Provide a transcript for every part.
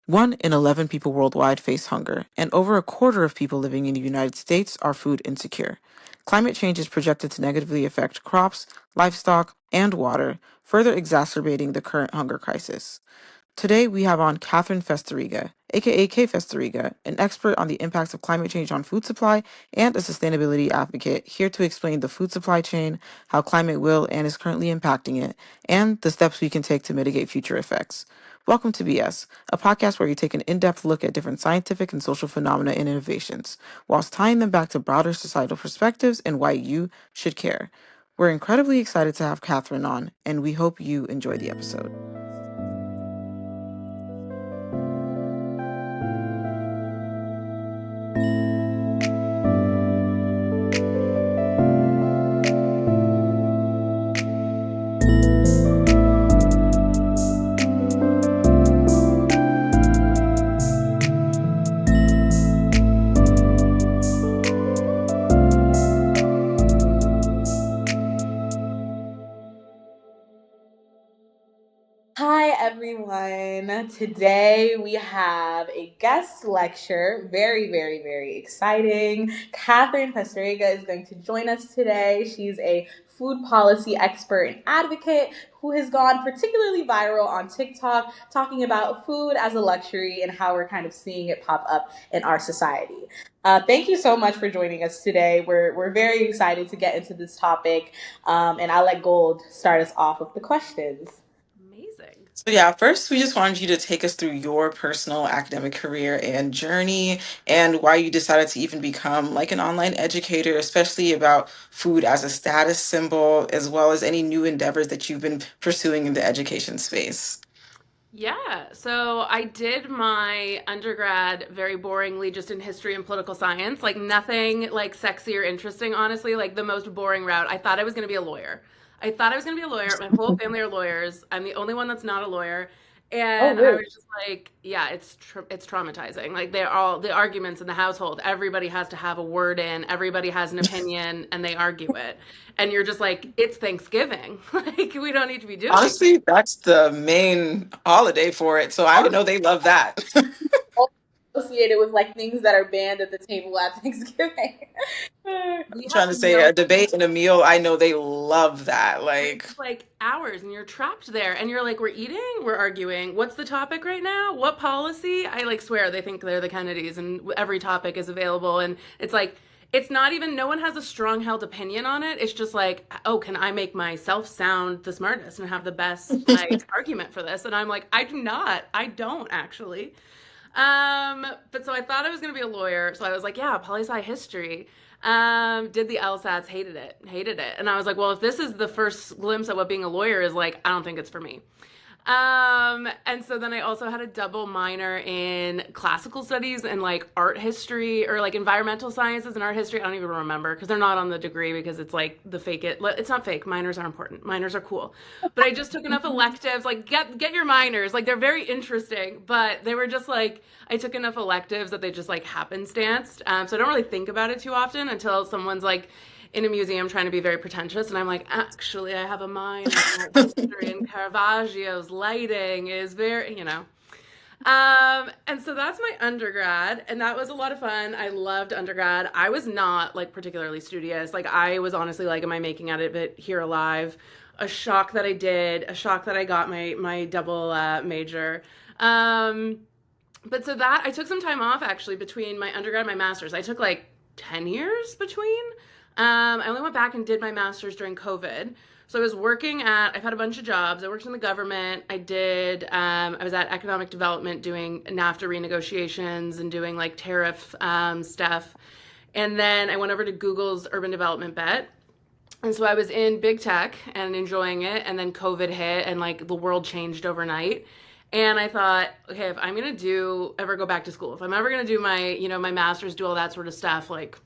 1 in 11 people worldwide face hunger, and over a quarter of people living in the United States are food insecure. Climate change is projected to negatively affect crops, livestock, and water, further exacerbating the current hunger crisis. Today, we have on Katherine Kfesteryga, aka Kfesteryga, an expert on the impacts of climate change on food supply and a sustainability advocate, here to explain the food supply chain, how climate will and is currently impacting it, and the steps we can take to mitigate future effects. Welcome to BS, a podcast where we take an in-depth look at different scientific and social phenomena and innovations, whilst tying them back to broader societal perspectives and why you should care. We're incredibly excited to have Katherine on, and we hope you enjoy the episode. Hi everyone. Today we have a guest lecture. Very exciting. Katherine Kfesteryga is going to join us today. She's a food policy expert and advocate who has gone particularly viral on TikTok talking about food as a luxury and how we're kind of seeing it pop up in our society. Thank you so much for joining us today. We're very excited to get into this topic, and I'll let Gold start us off with the questions. So yeah, first we just wanted you to take us through your personal academic career and journey and why you decided to even become like an online educator, especially about food as a status symbol, as well as any new endeavors that you've been pursuing in the education space. Yeah, so I did my undergrad very boringly just in history and political science, like nothing like sexy or interesting, honestly, like the most boring route. I thought I was going to be a lawyer. My whole family are lawyers. I'm the only one that's not a lawyer. And I was just like, yeah, it's traumatizing. Like they're all the arguments in the household. Everybody has to have a word in, everybody has an opinion and they argue it. And you're just like, it's Thanksgiving. Like we don't need to be doing Honestly, that's the main holiday for it. So I know they love that. Associated with like things that are banned at the table at Thanksgiving. I'm trying to say a debate and a meal. I know they love that. Like hours and you're trapped there and you're like, we're eating, we're arguing. What's the topic right now? What policy? I like swear they think they're the Kennedys and every topic is available. And it's like, it's not even, no one has a strong held opinion on it. It's just like, oh, can I make myself sound the smartest and have the best like argument for this? And I'm like, I don't actually. But so I thought I was going to be a lawyer. So I was like, yeah, poli-sci history. Did the LSATs, hated it. And I was like, well, if this is the first glimpse of what being a lawyer is like, I don't think it's for me. And so then I also had a double minor in classical studies and like art history or like environmental sciences and art history. I don't even remember because they're not on the degree because it's like the fake it. It's not fake. Minors are important. Minors are cool. But I just took enough electives. Like get your minors. Like they're very interesting, but they were just like I took enough electives that they just like happenstanced. So I don't really think about it too often until someone's like in a museum trying to be very pretentious, and I'm like, actually, I have a mind in art history, and Caravaggio's lighting is very, And so that's my undergrad, and that was a lot of fun. I loved undergrad. I was not like particularly studious. Like I was honestly like, am I making out of it here alive? A shock that I did. A shock that I got my double major. But so that I took some time off actually between my undergrad and my master's. I took like 10 years between. I only went back and did my master's during COVID. So I was I've had a bunch of jobs. I worked in the government. I was at economic development doing NAFTA renegotiations and doing like tariff stuff. And then I went over to Google's urban development bet. And so I was in big tech and enjoying it. And then COVID hit and like the world changed overnight. And I thought, okay, if I'm going to ever go back to school, if I'm ever going to do my master's, do all that sort of stuff, like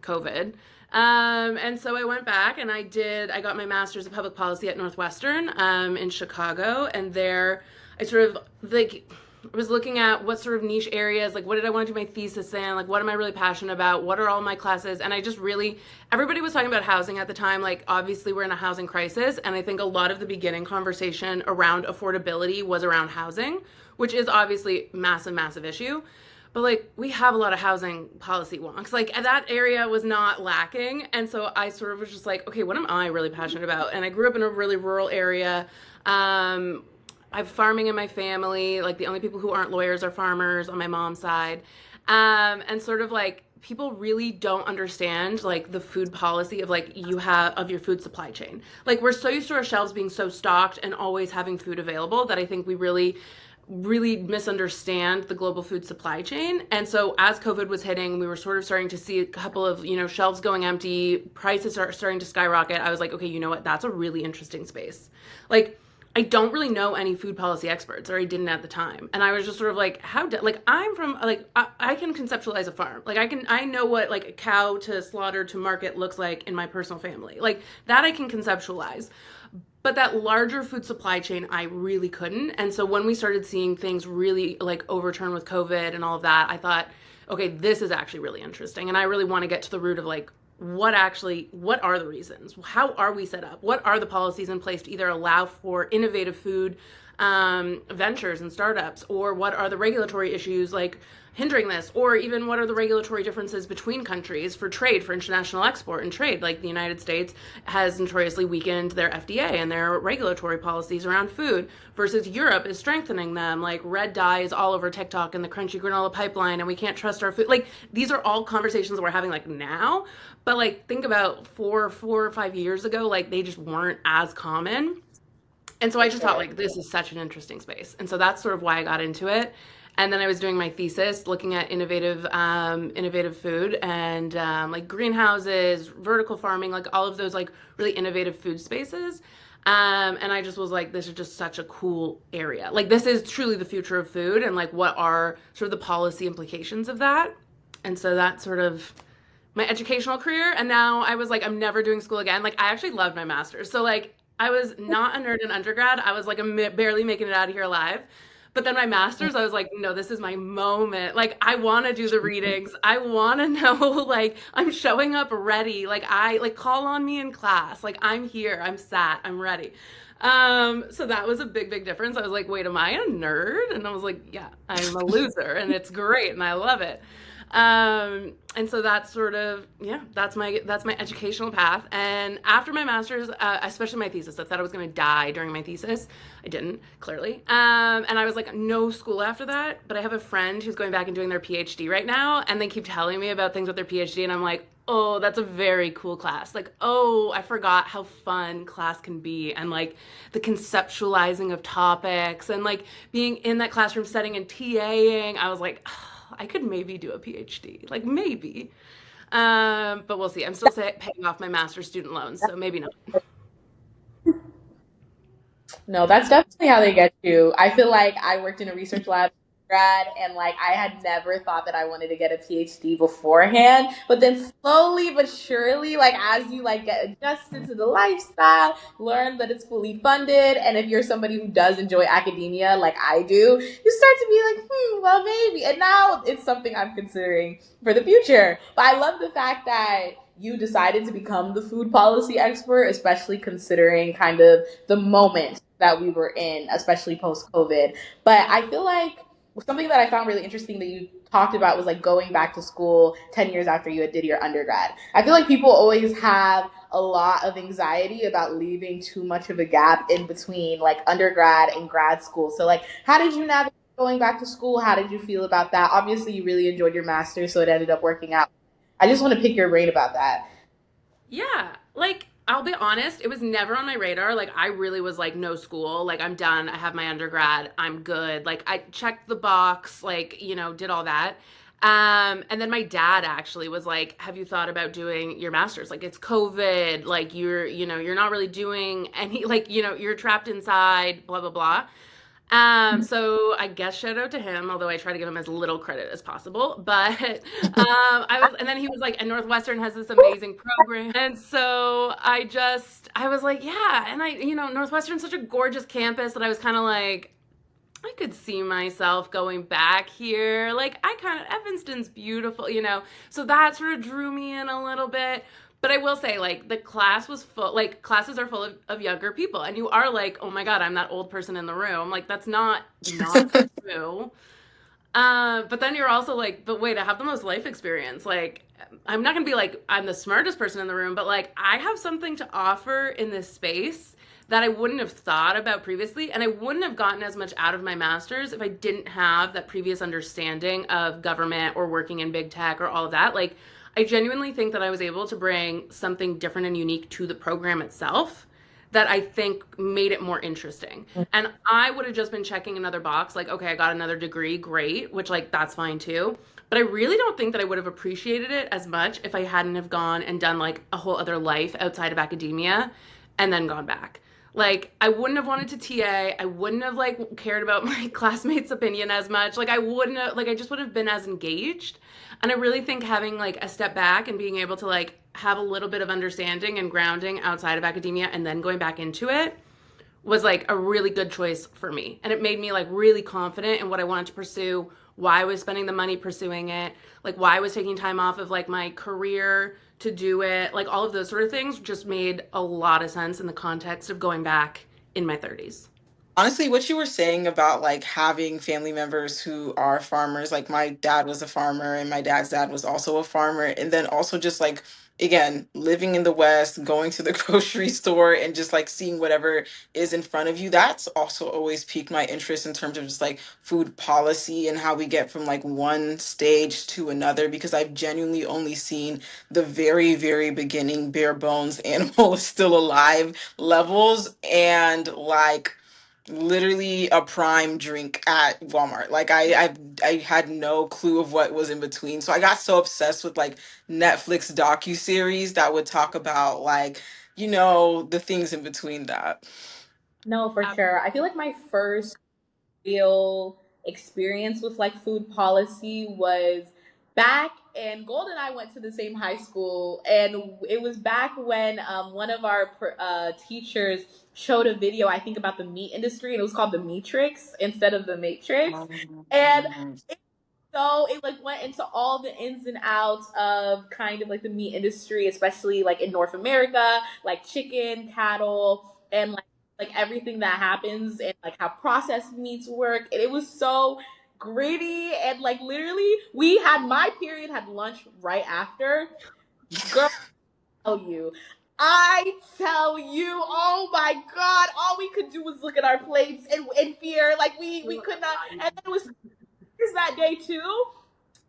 COVID. And so I went back and I got my master's in public policy at Northwestern in Chicago. And there I sort of like, was looking at what sort of niche areas, like what did I want to do my thesis in, like what am I really passionate about, what are all my classes, and I just really, everybody was talking about housing at the time. Like obviously we're in a housing crisis, and I think a lot of the beginning conversation around affordability was around housing, which is obviously massive, massive issue. But like we have a lot of housing policy wonks. Like that area was not lacking. And so I sort of was just like, okay, what am I really passionate about? And I grew up in a really rural area. I have farming in my family. Like the only people who aren't lawyers are farmers on my mom's side. And sort of like people really don't understand like the food policy of like you have of your food supply chain. Like we're so used to our shelves being so stocked and always having food available that I think we really misunderstand the global food supply chain. And so as COVID was hitting, we were sort of starting to see a couple of, shelves going empty, prices are starting to skyrocket. I was like, okay, you know what? That's a really interesting space. Like, I don't really know any food policy experts, or I didn't at the time. And I was just sort of like, I'm from, like, I can conceptualize a farm. Like, I know what, like, a cow to slaughter to market looks like in my personal family. Like, that I can conceptualize. But that larger food supply chain, I really couldn't. And so when we started seeing things really like overturn with COVID and all of that, I thought, okay, this is actually really interesting. And I really want to get to the root of like, what are the reasons? How are we set up? What are the policies in place to either allow for innovative food ventures and startups, or what are the regulatory issues like hindering this, or even what are the regulatory differences between countries for trade, for international export and trade? Like the United States has notoriously weakened their FDA and their regulatory policies around food, versus Europe is strengthening them. Like red dye is all over TikTok and the crunchy granola pipeline, and we can't trust our food. Like these are all conversations we're having like now, but like think about four or 5 years ago, like they just weren't as common. And so I just thought like this is such an interesting space. And so that's sort of why I got into it. And then I was doing my thesis looking at innovative food and like greenhouses, vertical farming, like all of those like really innovative food spaces. And I just was like, this is just such a cool area. Like this is truly the future of food, and like what are sort of the policy implications of that. And so that's sort of my educational career. And now I was like, I'm never doing school again. Like I actually loved my master's. So like I was not a nerd in undergrad. I was like barely making it out of here alive. But then my master's, I was like, no, this is my moment. Like, I want to do the readings. I want to know, like, I'm showing up ready. Like, call on me in class. Like, I'm here. I'm sat. I'm ready. So that was a big, big difference. I was like, wait, am I a nerd? And I was like, yeah, I'm a loser, and it's great, and I love it. And so that's sort of, yeah, that's my educational path. And after my master's, especially my thesis, I thought I was going to die during my thesis. I didn't, clearly. And I was like, no school after that. But I have a friend who's going back and doing their PhD right now, and they keep telling me about things with their PhD, and I'm like, oh, that's a very cool class. Like, oh, I forgot how fun class can be, and like the conceptualizing of topics, and like being in that classroom setting and TAing. I was like, oh, I could maybe do a PhD, like maybe. But we'll see. I'm still paying off my master's student loans, so maybe not. No, that's definitely how they get you. I feel like I worked in a research lab grad, and like I had never thought that I wanted to get a PhD beforehand, but then slowly but surely, like as you like get adjusted to the lifestyle, learn that it's fully funded, and if you're somebody who does enjoy academia like I do, you start to be like, well maybe. And now it's something I'm considering for the future. But I love the fact that you decided to become the food policy expert, especially considering kind of the moment that we were in, especially post COVID. But I feel like something that I found really interesting that you talked about was like going back to school 10 years after you did your undergrad. I feel like people always have a lot of anxiety about leaving too much of a gap in between like undergrad and grad school. So like, how did you navigate going back to school? How did you feel about that? Obviously, you really enjoyed your master's, so it ended up working out. I just want to pick your brain about that. Yeah, like I'll be honest, it was never on my radar. Like I really was like, no school, like I'm done. I have my undergrad. I'm good. Like I checked the box, like, did all that. And then my dad actually was like, have you thought about doing your master's? Like it's COVID, like you're not really doing any, like, you're trapped inside, blah, blah, blah. So I guess shout out to him, although I try to give him as little credit as possible. But and then he was like, and Northwestern has this amazing program. And so I was like, yeah. And Northwestern's such a gorgeous campus that I was kind of like, I could see myself going back here. Like, I kind of, Evanston's beautiful, you know? So that sort of drew me in a little bit. But I will say, like, the class was full, like, classes are full of younger people. And you are like, oh my God, I'm that old person in the room. Like, that's not true. But then you're also like, but wait, I have the most life experience. Like, I'm not gonna be like, I'm the smartest person in the room, but like, I have something to offer in this space that I wouldn't have thought about previously. And I wouldn't have gotten as much out of my master's if I didn't have that previous understanding of government or working in big tech or all of that. Like, I genuinely think that I was able to bring something different and unique to the program itself that I think made it more interesting. And I would have just been checking another box, like, okay, I got another degree, great, which like that's fine too. But I really don't think that I would have appreciated it as much if I hadn't have gone and done like a whole other life outside of academia and then gone back. Like I wouldn't have wanted to TA. I wouldn't have like cared about my classmates' opinion as much. Like I wouldn't have, like I just wouldn't have been as engaged. And I really think having like a step back and being able to like have a little bit of understanding and grounding outside of academia and then going back into it was like a really good choice for me. And it made me like really confident in what I wanted to pursue, why I was spending the money pursuing it, like why I was taking time off of like my career to do it. Like all of those sort of things just made a lot of sense in the context of going back in my 30s. Honestly, what you were saying about like having family members who are farmers, like my dad was a farmer and my dad's dad was also a farmer. And then also just like, again, living in the West, going to the grocery store and just like seeing whatever is in front of you. That's also always piqued my interest in terms of just like food policy and how we get from like one stage to another, because I've genuinely only seen the very, very beginning bare bones animal is still alive levels and like literally a prime drink at Walmart. Like I had no clue of what was in between. So I got so obsessed with like Netflix docu-series that would talk about like, the things in between that. No, for sure. I feel like my first real experience with like food policy was back, and Gold and I went to the same high school, and it was back when one of our teachers showed a video, I think, about the meat industry, and it was called the Matrix instead of the Matrix. And Um, so it like went into all the ins and outs of kind of like the meat industry, especially like in North America, like chicken, cattle, and like everything that happens and like how processed meats work. And it was so gritty, and like literally we had my period had lunch right after. Girl, I tell you, oh my God, all we could do was look at our plates in fear. Like we could not, and then it was that day too.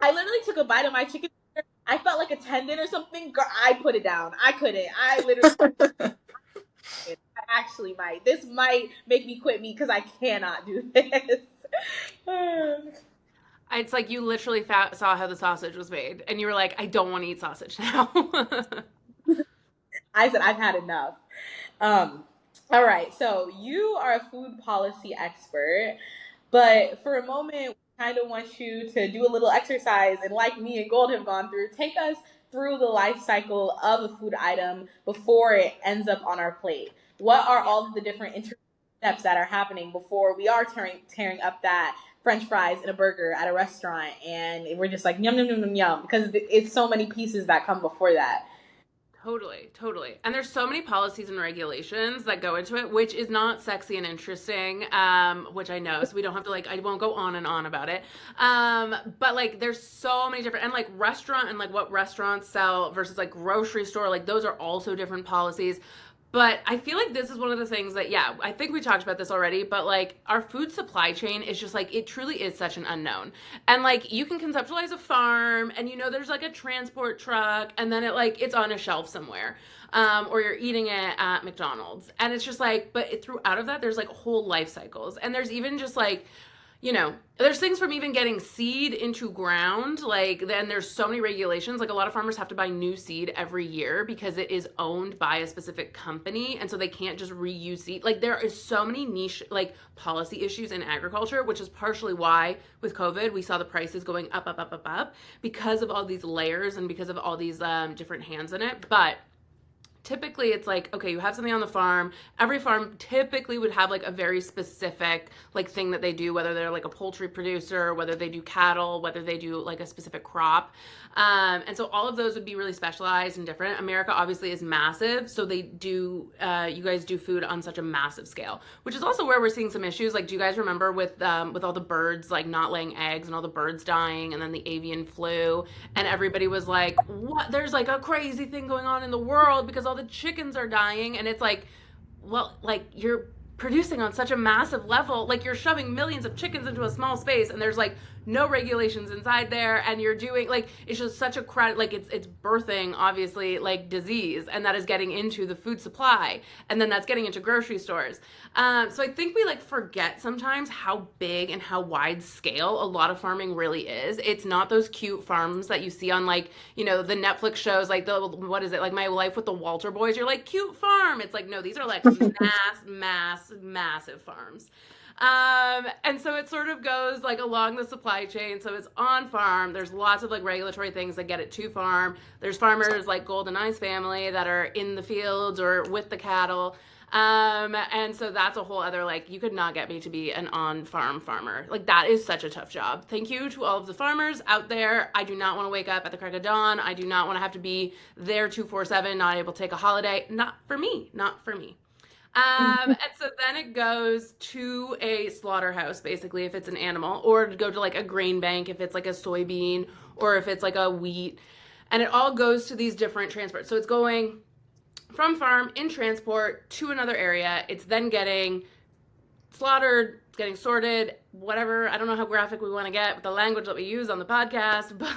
I literally took a bite of my chicken. I felt like a tendon or something. Girl, I put it down. I couldn't. I literally, I actually might. This might make me quit me because I cannot do this. It's like you literally saw how the sausage was made, and you were like, I don't want to eat sausage now. I said I've had enough. Um, all right. So you are a food policy expert, but for a moment, we kind of want you to do a little exercise, and like me and Gold have gone through, take us through the life cycle of a food item before it ends up on our plate. What are all of the different steps that are happening before we are tearing up that French fries in a burger at a restaurant, and we're just like yum yum yum yum yum, because it's so many pieces that come before that. Totally, totally. And there's so many policies and regulations that go into it, which is not sexy and interesting, which I know. So we don't have to like, I won't go on and on about it. But like, there's so many different, and like restaurant and like what restaurants sell versus like grocery store, like those are also different policies. But I feel like this is one of the things that, yeah, I think we talked about this already, but like our food supply chain is just like, it truly is such an unknown. And like you can conceptualize a farm and there's like a transport truck and then it's on a shelf somewhere. Or you're eating it at McDonald's. And it's just like, but throughout of that, there's like whole life cycles. And there's even just like, there's things from even getting seed into ground. Like, then there's so many regulations. Like, a lot of farmers have to buy new seed every year because it is owned by a specific company. And so they can't just reuse seed. Like, there is so many niche, like, policy issues in agriculture, which is partially why with COVID, we saw the prices going up, up, up, up, up because of all these layers and because of all these different hands in it. But typically it's like, okay, you have something on the farm. Every farm typically would have like a very specific like thing that they do, whether they're like a poultry producer, whether they do cattle, whether they do like a specific crop. And so all of those would be really specialized and different. America obviously is massive, so they do, you guys do food on such a massive scale, which is also where we're seeing some issues. Like, do you guys remember with all the birds like not laying eggs and all the birds dying, and then the avian flu, and everybody was like, what? There's like a crazy thing going on in the world because all the chickens are dying, and it's like, well, like you're producing on such a massive level, like you're shoving millions of chickens into a small space, and there's like no regulations inside there, and you're doing like, it's just such a crowd, like it's birthing obviously like disease, and that is getting into the food supply, and then that's getting into grocery stores. So I think we like forget sometimes how big and how wide scale a lot of farming really is. It's not those cute farms that you see on like, you know, the Netflix shows, like the, what is it, like My Life with the Walter Boys. You're like, cute farm. It's like, no, these are like massive farms. And so it sort of goes like along the supply chain. So it's on farm. There's lots of like regulatory things that get it to farm. There's farmers like Golden Eye's family that are in the fields or with the cattle. And so that's a whole other, like, you could not get me to be an on-farm farmer. Like, that is such a tough job. Thank you to all of the farmers out there. I do not want to wake up at the crack of dawn. I do not want to have to be there 24/7, not able to take a holiday. Not for me. Not for me. And so then it goes to a slaughterhouse, basically, if it's an animal, or to go to like a grain bank if it's like a soybean, or if it's like a wheat. And it all goes to these different transports. So it's going from farm in transport to another area. It's then getting slaughtered, getting sorted, whatever. I don't know how graphic we want to get with the language that we use on the podcast, but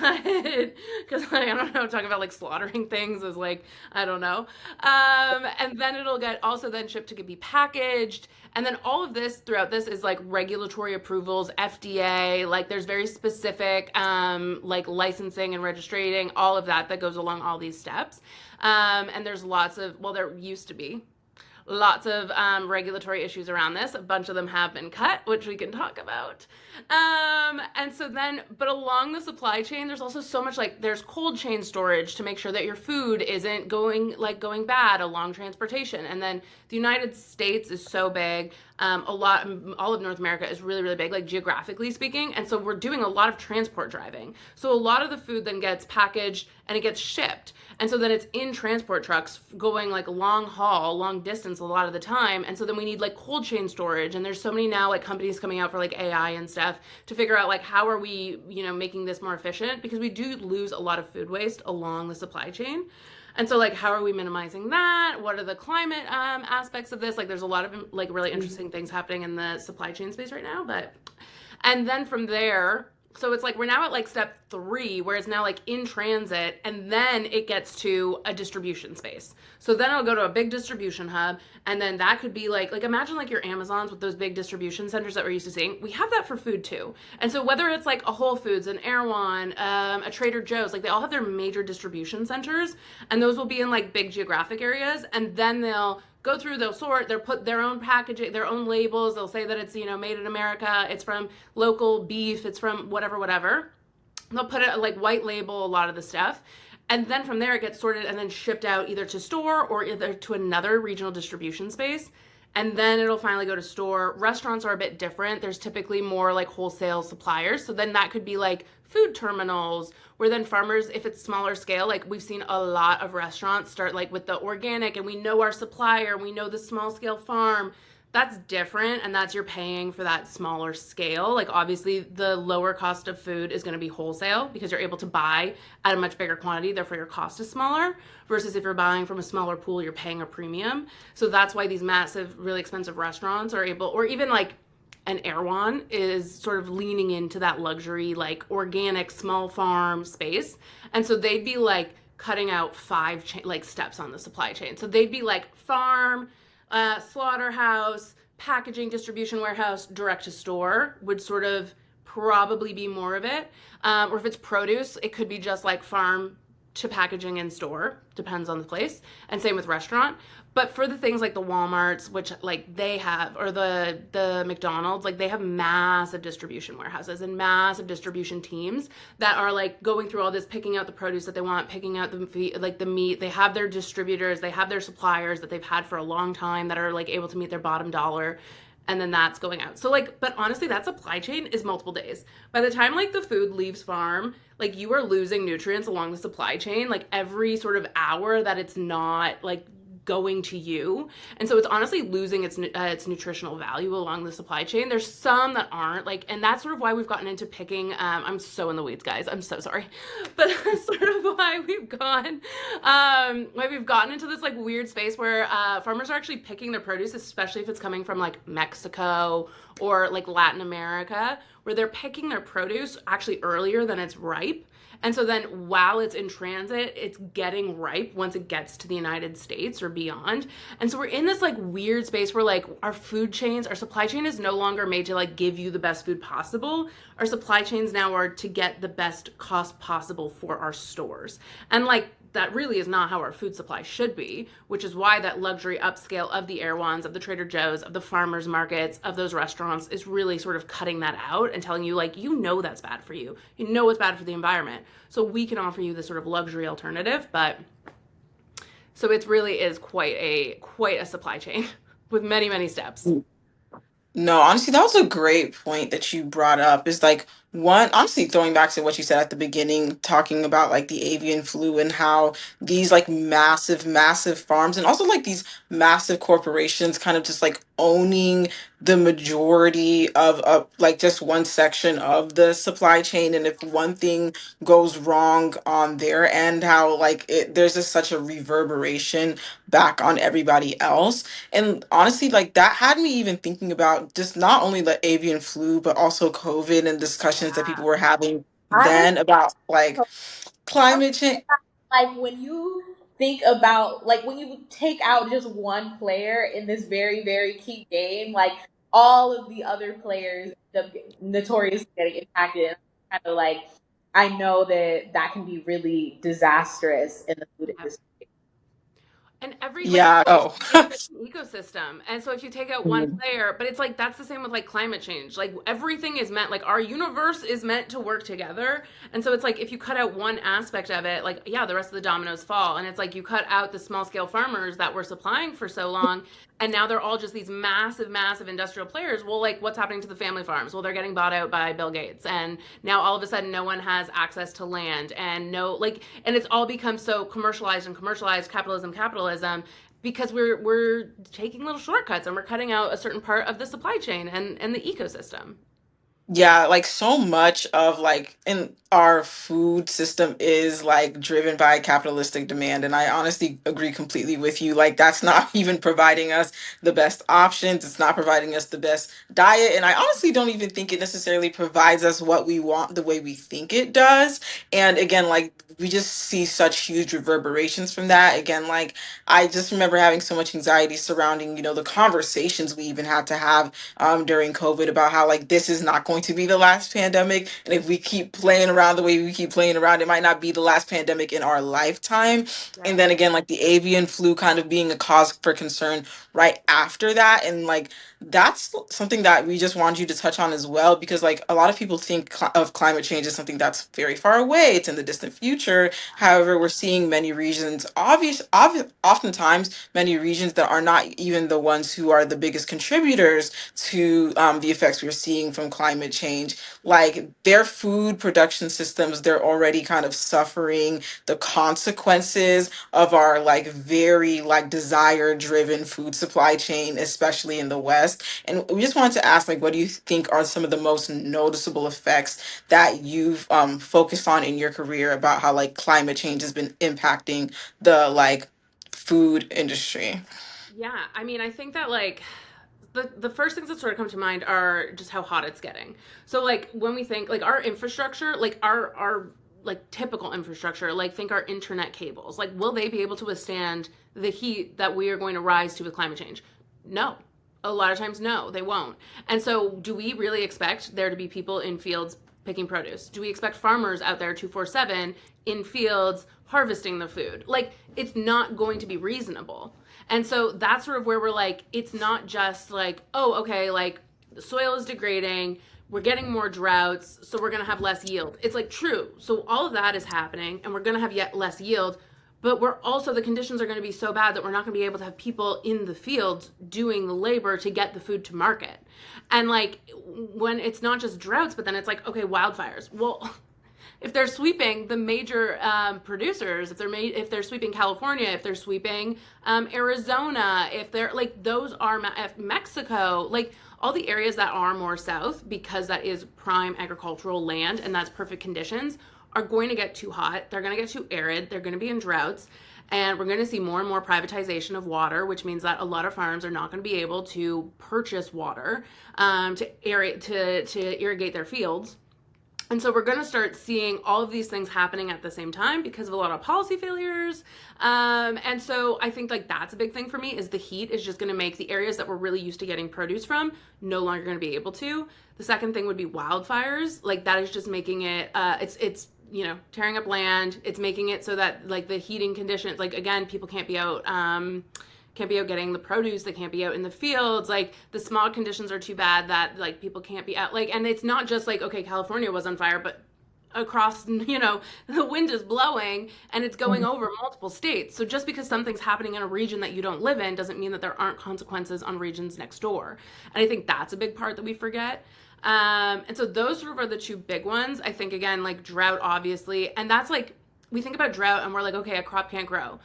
because like, I don't know, talking about like slaughtering things is like, I don't know. And then it'll get also then shipped to be packaged. And then all of this throughout this is like regulatory approvals, FDA, like there's very specific like licensing and registering, all of that goes along all these steps. And there's lots of, well, there used to be lots of regulatory issues around this. A bunch of them have been cut, which we can talk about. And so then, but along the supply chain, there's also so much, like there's cold chain storage to make sure that your food isn't going bad along transportation. And then the United States is so big. All of North America is really, really big, like geographically speaking. And so we're doing a lot of transport driving. So a lot of the food then gets packaged and it gets shipped. And so then it's in transport trucks going like long haul, long distance a lot of the time. And so then we need like cold chain storage. And there's so many now like companies coming out for like AI and stuff to figure out like how are we, you know, making this more efficient, because we do lose a lot of food waste along the supply chain. And so like, how are we minimizing that? What are the climate aspects of this? Like there's a lot of like really interesting things happening in the supply chain space right now. And then from there, so it's like we're now at like step 3, where it's now like in transit, and then it gets to a distribution space. So then it'll go to a big distribution hub, and then that could be like imagine like your Amazons with those big distribution centers that we're used to seeing. We have that for food too. And so whether it's like a Whole Foods, an Erewhon, a Trader Joe's, like they all have their major distribution centers, and those will be in like big geographic areas, and then they'll go through, they'll sort, they'll put their own packaging, their own labels, they'll say that it's, you know, made in America, it's from local beef, it's from whatever. They'll put it like white label a lot of the stuff. And then from there it gets sorted and then shipped out either to store or either to another regional distribution space. And then it'll finally go to store. Restaurants are a bit different. There's typically more like wholesale suppliers. So then that could be like food terminals, where then farmers, if it's smaller scale, like we've seen a lot of restaurants start like with the organic, and we know our supplier, we know the small scale farm. That's different, and that's you're paying for that smaller scale. Like obviously the lower cost of food is going to be wholesale because you're able to buy at a much bigger quantity, therefore your cost is smaller, versus if you're buying from a smaller pool, you're paying a premium. So that's why these massive, really expensive restaurants are able, or even like an Erewhon is sort of leaning into that luxury, like organic small farm space. And so they'd be like cutting out 5 like steps on the supply chain. So they'd be like farm, slaughterhouse, packaging, distribution warehouse, direct to store would sort of probably be more of it. Or if it's produce, it could be just like farm to packaging in store, depends on the place, and same with restaurant. But for the things like the Walmarts, which like they have, or the McDonald's, like they have massive distribution warehouses and massive distribution teams that are like going through all this, picking out the produce that they want, picking out the meat. They have their distributors, they have their suppliers that they've had for a long time that are like able to meet their bottom dollar, and then that's going out. So like, but honestly, that supply chain is multiple days. By the time like the food leaves farm, like you are losing nutrients along the supply chain, like every sort of hour that it's not like going to you. And so it's honestly losing its nutritional value along the supply chain. There's some that aren't, like, and that's sort of why we've gotten into picking, I'm so in the weeds, guys, I'm so sorry, but that's sort of why we've gotten into this like weird space where farmers are actually picking their produce, especially if it's coming from like Mexico or like Latin America, where they're picking their produce actually earlier than it's ripe. And so then while it's in transit, it's getting ripe once it gets to the United States or beyond. And so we're in this like weird space where like our food chains, our supply chain is no longer made to like give you the best food possible. Our supply chains now are to get the best cost possible for our stores. And like that really is not how our food supply should be, which is why that luxury upscale of the Erewhons, of the Trader Joe's, of the farmers markets, of those restaurants is really sort of cutting that out and telling you like, you know, that's bad for you. You know, it's bad for the environment. So we can offer you this sort of luxury alternative, but so it really is quite a supply chain with many, many steps. No, honestly, that was a great point that you brought up. Is like one, honestly, throwing back to what you said at the beginning, talking about like the avian flu and how these like massive, massive farms and also like these massive corporations kind of just like owning the majority of like just one section of the supply chain. And if one thing goes wrong on their end, how like there's just such a reverberation back on everybody else. And honestly, like that had me even thinking about just not only the avian flu, but also COVID and discussions that people were having I was then about like climate change. like when you think about like when you take out just one player in this very very key game, like all of the other players end up notoriously getting impacted. Kind of like I know that that can be really disastrous in the food industry. And every like Yeah. Oh. it's like an ecosystem. And so if you take out one player, but it's like that's the same with like climate change. Like everything is meant like our universe is meant to work together. And so it's like if you cut out one aspect of it, like yeah, the rest of the dominoes fall. And it's like you cut out the small scale farmers that were supplying for so long, and now they're all just these massive, massive industrial players. Well, like what's happening to the family farms? Well, they're getting bought out by Bill Gates. And now all of a sudden no one has access to land and no like and it's all become so commercialized and commercialized capitalism because we're taking little shortcuts and we're cutting out a certain part of the supply chain and the ecosystem. Yeah, like so much of like in our food system is like driven by capitalistic demand. And I honestly agree completely with you. Like that's not even providing us the best options. It's not providing us the best diet. And I honestly don't even think it necessarily provides us what we want the way we think it does. And again, like we just see such huge reverberations from that. Again, like I just remember having so much anxiety surrounding, the conversations we even had to have during COVID about how like this is not going to be the last pandemic, and if we keep playing around the way we keep playing around, it might not be the last pandemic in our lifetime. Yeah. And then again, like the avian flu kind of being a cause for concern right after that, and like that's something that we just wanted you to touch on as well, because like a lot of people think of climate change as something that's very far away, it's in the distant future. However, we're seeing many regions, oftentimes many regions that are not even the ones who are the biggest contributors to the effects we're seeing from climate change. Like their food production systems, they're already kind of suffering the consequences of our like very like desire driven food supply chain, especially in the West. And we just wanted to ask, like, what do you think are some of the most noticeable effects that you've focused on in your career about how like climate change has been impacting the like food industry? Yeah, I mean, I think that like the first things that sort of come to mind are just how hot it's getting. So like when we think like our infrastructure, like our like typical infrastructure, like think our internet cables, like will they be able to withstand the heat that we are going to rise to with climate change? No. A lot of times no, they won't. And so do we really expect there to be people in fields picking produce? Do we expect farmers out there 24/7 in fields harvesting the food? Like, it's not going to be reasonable. And so that's sort of where we're like, it's not just like, oh, okay, like the soil is degrading, we're getting more droughts, so we're going to have less yield. It's like, true. So all of that is happening, and we're going to have yet less yield. But we're also, the conditions are going to be so bad that we're not going to be able to have people in the fields doing the labor to get the food to market. And like, when it's not just droughts, but then it's like, okay, wildfires. Well, if they're sweeping the major producers, if they're sweeping California, if they're sweeping Arizona, if they're like, those are Mexico, like all the areas that are more south, because that is prime agricultural land and that's perfect conditions, are going to get too hot. They're going to get too arid. They're going to be in droughts. And we're going to see more and more privatization of water, which means that a lot of farms are not going to be able to purchase water to irrigate their fields. And so we're going to start seeing all of these things happening at the same time because of a lot of policy failures. And so I think like that's a big thing for me, is the heat is just going to make the areas that we're really used to getting produce from no longer going to be able to. The second thing would be wildfires. Like that is just making it, it's you know, tearing up land. It's making it so that like the heating conditions, like again, people can't be out getting the produce. They can't be out in the fields. Like the smog conditions are too bad that like people can't be out. Like, and it's not just like, okay, California was on fire, but across, you know, the wind is blowing and it's going over multiple states. So just because something's happening in a region that you don't live in doesn't mean that there aren't consequences on regions next door. And I think that's a big part that we forget. And so those sort of are the two big ones. I think, again, like drought, obviously. And that's like, we think about drought and we're like, okay, a crop can't grow.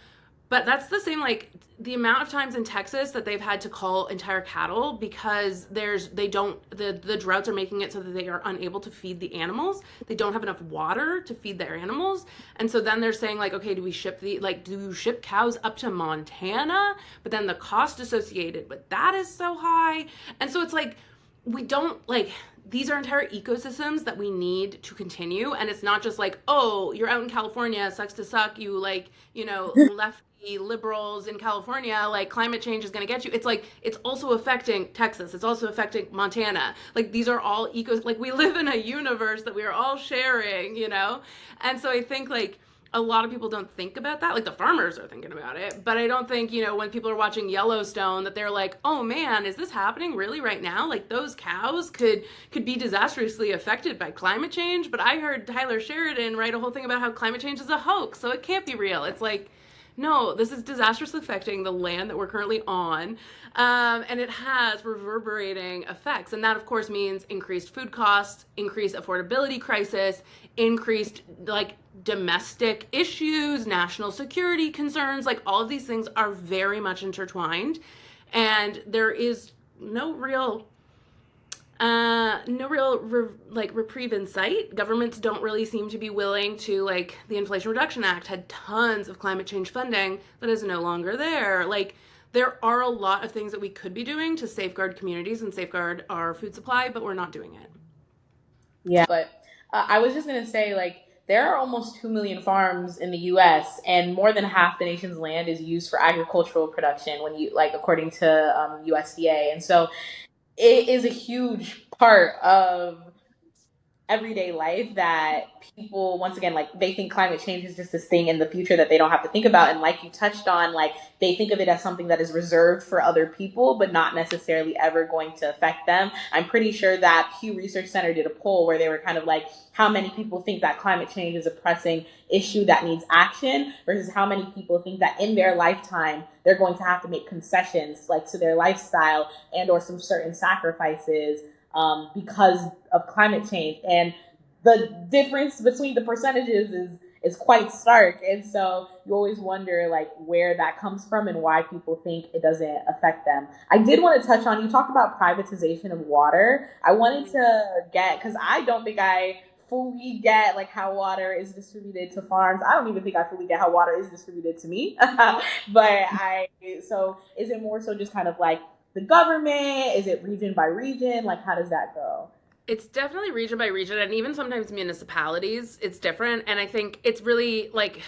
But that's the same, like the amount of times in Texas that they've had to call entire cattle because the droughts are making it so that they are unable to feed the animals. They don't have enough water to feed their animals. And so then they're saying like, okay, do you ship cows up to Montana? But then the cost associated with that is so high. And so it's like, we don't like, these are entire ecosystems that we need to continue. And it's not just like, oh, you're out in California, sucks to suck, you like, you know, lefty liberals in California, like climate change is going to get you. It's like, it's also affecting Texas. It's also affecting Montana. Like these are all like we live in a universe that we are all sharing, you know? And so I think like, a lot of people don't think about that. Like the farmers are thinking about it, but I don't think, you know, when people are watching Yellowstone that they're like, oh man, is this happening really right now? Like those cows could be disastrously affected by climate change. But I heard Tyler Sheridan write a whole thing about how climate change is a hoax, so it can't be real. It's like, no, this is disastrously affecting the land that we're currently on. And it has reverberating effects. And that, of course, means increased food costs, increased affordability crisis, increased like domestic issues, national security concerns. Like all of these things are very much intertwined. And there is no real reprieve in sight. Governments don't really seem to be willing to, like, the Inflation Reduction Act had tons of climate change funding that is no longer there. Like, there are a lot of things that we could be doing to safeguard communities and safeguard our food supply, but we're not doing it. Yeah, but I was just going to say, like, there are almost 2 million farms in the U.S. and more than half the nation's land is used for agricultural production when you, like, according to USDA. And so it is a huge part of everyday life that people, once again, like they think climate change is just this thing in the future that they don't have to think about. And like you touched on, like they think of it as something that is reserved for other people, but not necessarily ever going to affect them. I'm pretty sure that Pew Research Center did a poll where they were kind of like, how many people think that climate change is a pressing issue that needs action versus how many people think that in their lifetime they're going to have to make concessions like to their lifestyle and or some certain sacrifices because of climate change. And the difference between the percentages is quite stark. And so you always wonder like where that comes from and why people think it doesn't affect them. I did want to touch on, you talked about privatization of water. I wanted to get, because I don't think I fully get like how water is distributed to farms. I don't even think I fully get how water is distributed to me. So is it more so just kind of like the government? Is it region by region? Like, how does that go? It's definitely region by region, and even sometimes municipalities, it's different. And I think it's really like,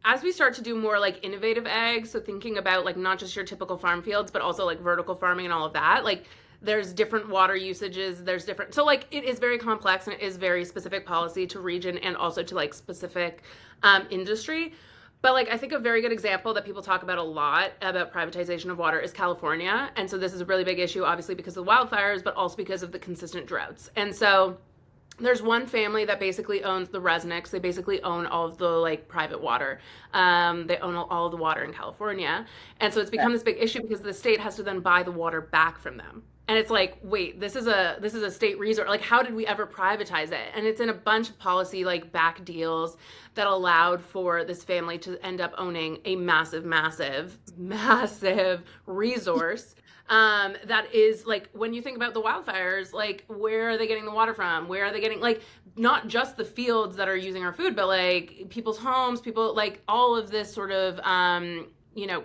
as we start to do more like innovative ag, so thinking about like not just your typical farm fields, but also like vertical farming and all of that, like there's different water usages, there's different, so like it is very complex and it is very specific policy to region and also to like specific industry. But like I think a very good example that people talk about a lot about privatization of water is California. And so this is a really big issue, obviously because of the wildfires, but also because of the consistent droughts. And so there's one family that basically owns the Resnicks. They basically own all of the like private water. They own all of the water in California. And so it's become this big issue because the state has to then buy the water back from them. And it's like, wait, this is a state resource. Like, how did we ever privatize it? And it's in a bunch of policy like back deals that allowed for this family to end up owning a massive, massive, massive resource. That is like when you think about the wildfires, like where are they getting the water from? Where are they getting like not just the fields that are using our food, but like people's homes, people like all of this sort of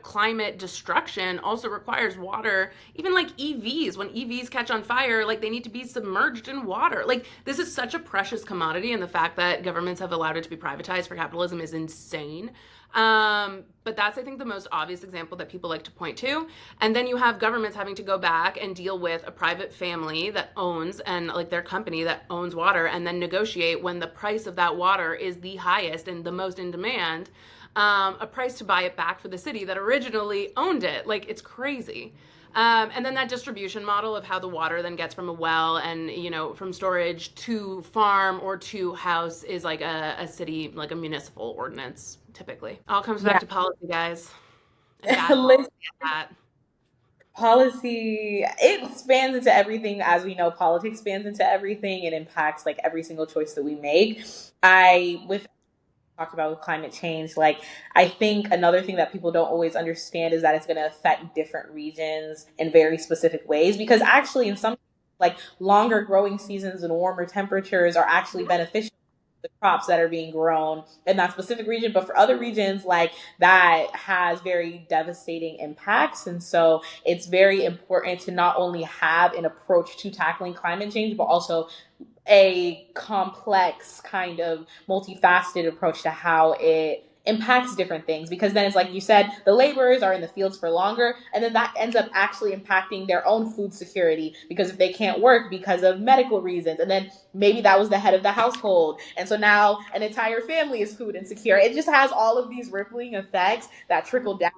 climate destruction also requires water. Even like EVs, when EVs catch on fire, like they need to be submerged in water. Like this is such a precious commodity, and the fact that governments have allowed it to be privatized for capitalism is insane. But that's, I think, the most obvious example that people like to point to. And then you have governments having to go back and deal with a private family that owns, and like their company that owns water, and then negotiate when the price of that water is the highest and the most in demand, a price to buy it back for the city that originally owned it. Like, it's crazy. And then that distribution model of how the water then gets from a well and, from storage to farm or to house is like a city, like a municipal ordinance, typically. All comes back to policy, guys. And bad policy at that. Policy, it spans into everything. As we know, politics spans into everything. It impacts like every single choice that we make. With talked about with climate change, like I think another thing that people don't always understand is that it's going to affect different regions in very specific ways, because actually in some like longer growing seasons and warmer temperatures are actually beneficial to the crops that are being grown in that specific region, but for other regions like that has very devastating impacts. And so it's very important to not only have an approach to tackling climate change, but also a complex kind of multifaceted approach to how it impacts different things, because then it's like you said, the laborers are in the fields for longer, and then that ends up actually impacting their own food security, because if they can't work because of medical reasons, and then maybe that was the head of the household, and so now an entire family is food insecure. It just has all of these rippling effects that trickle down.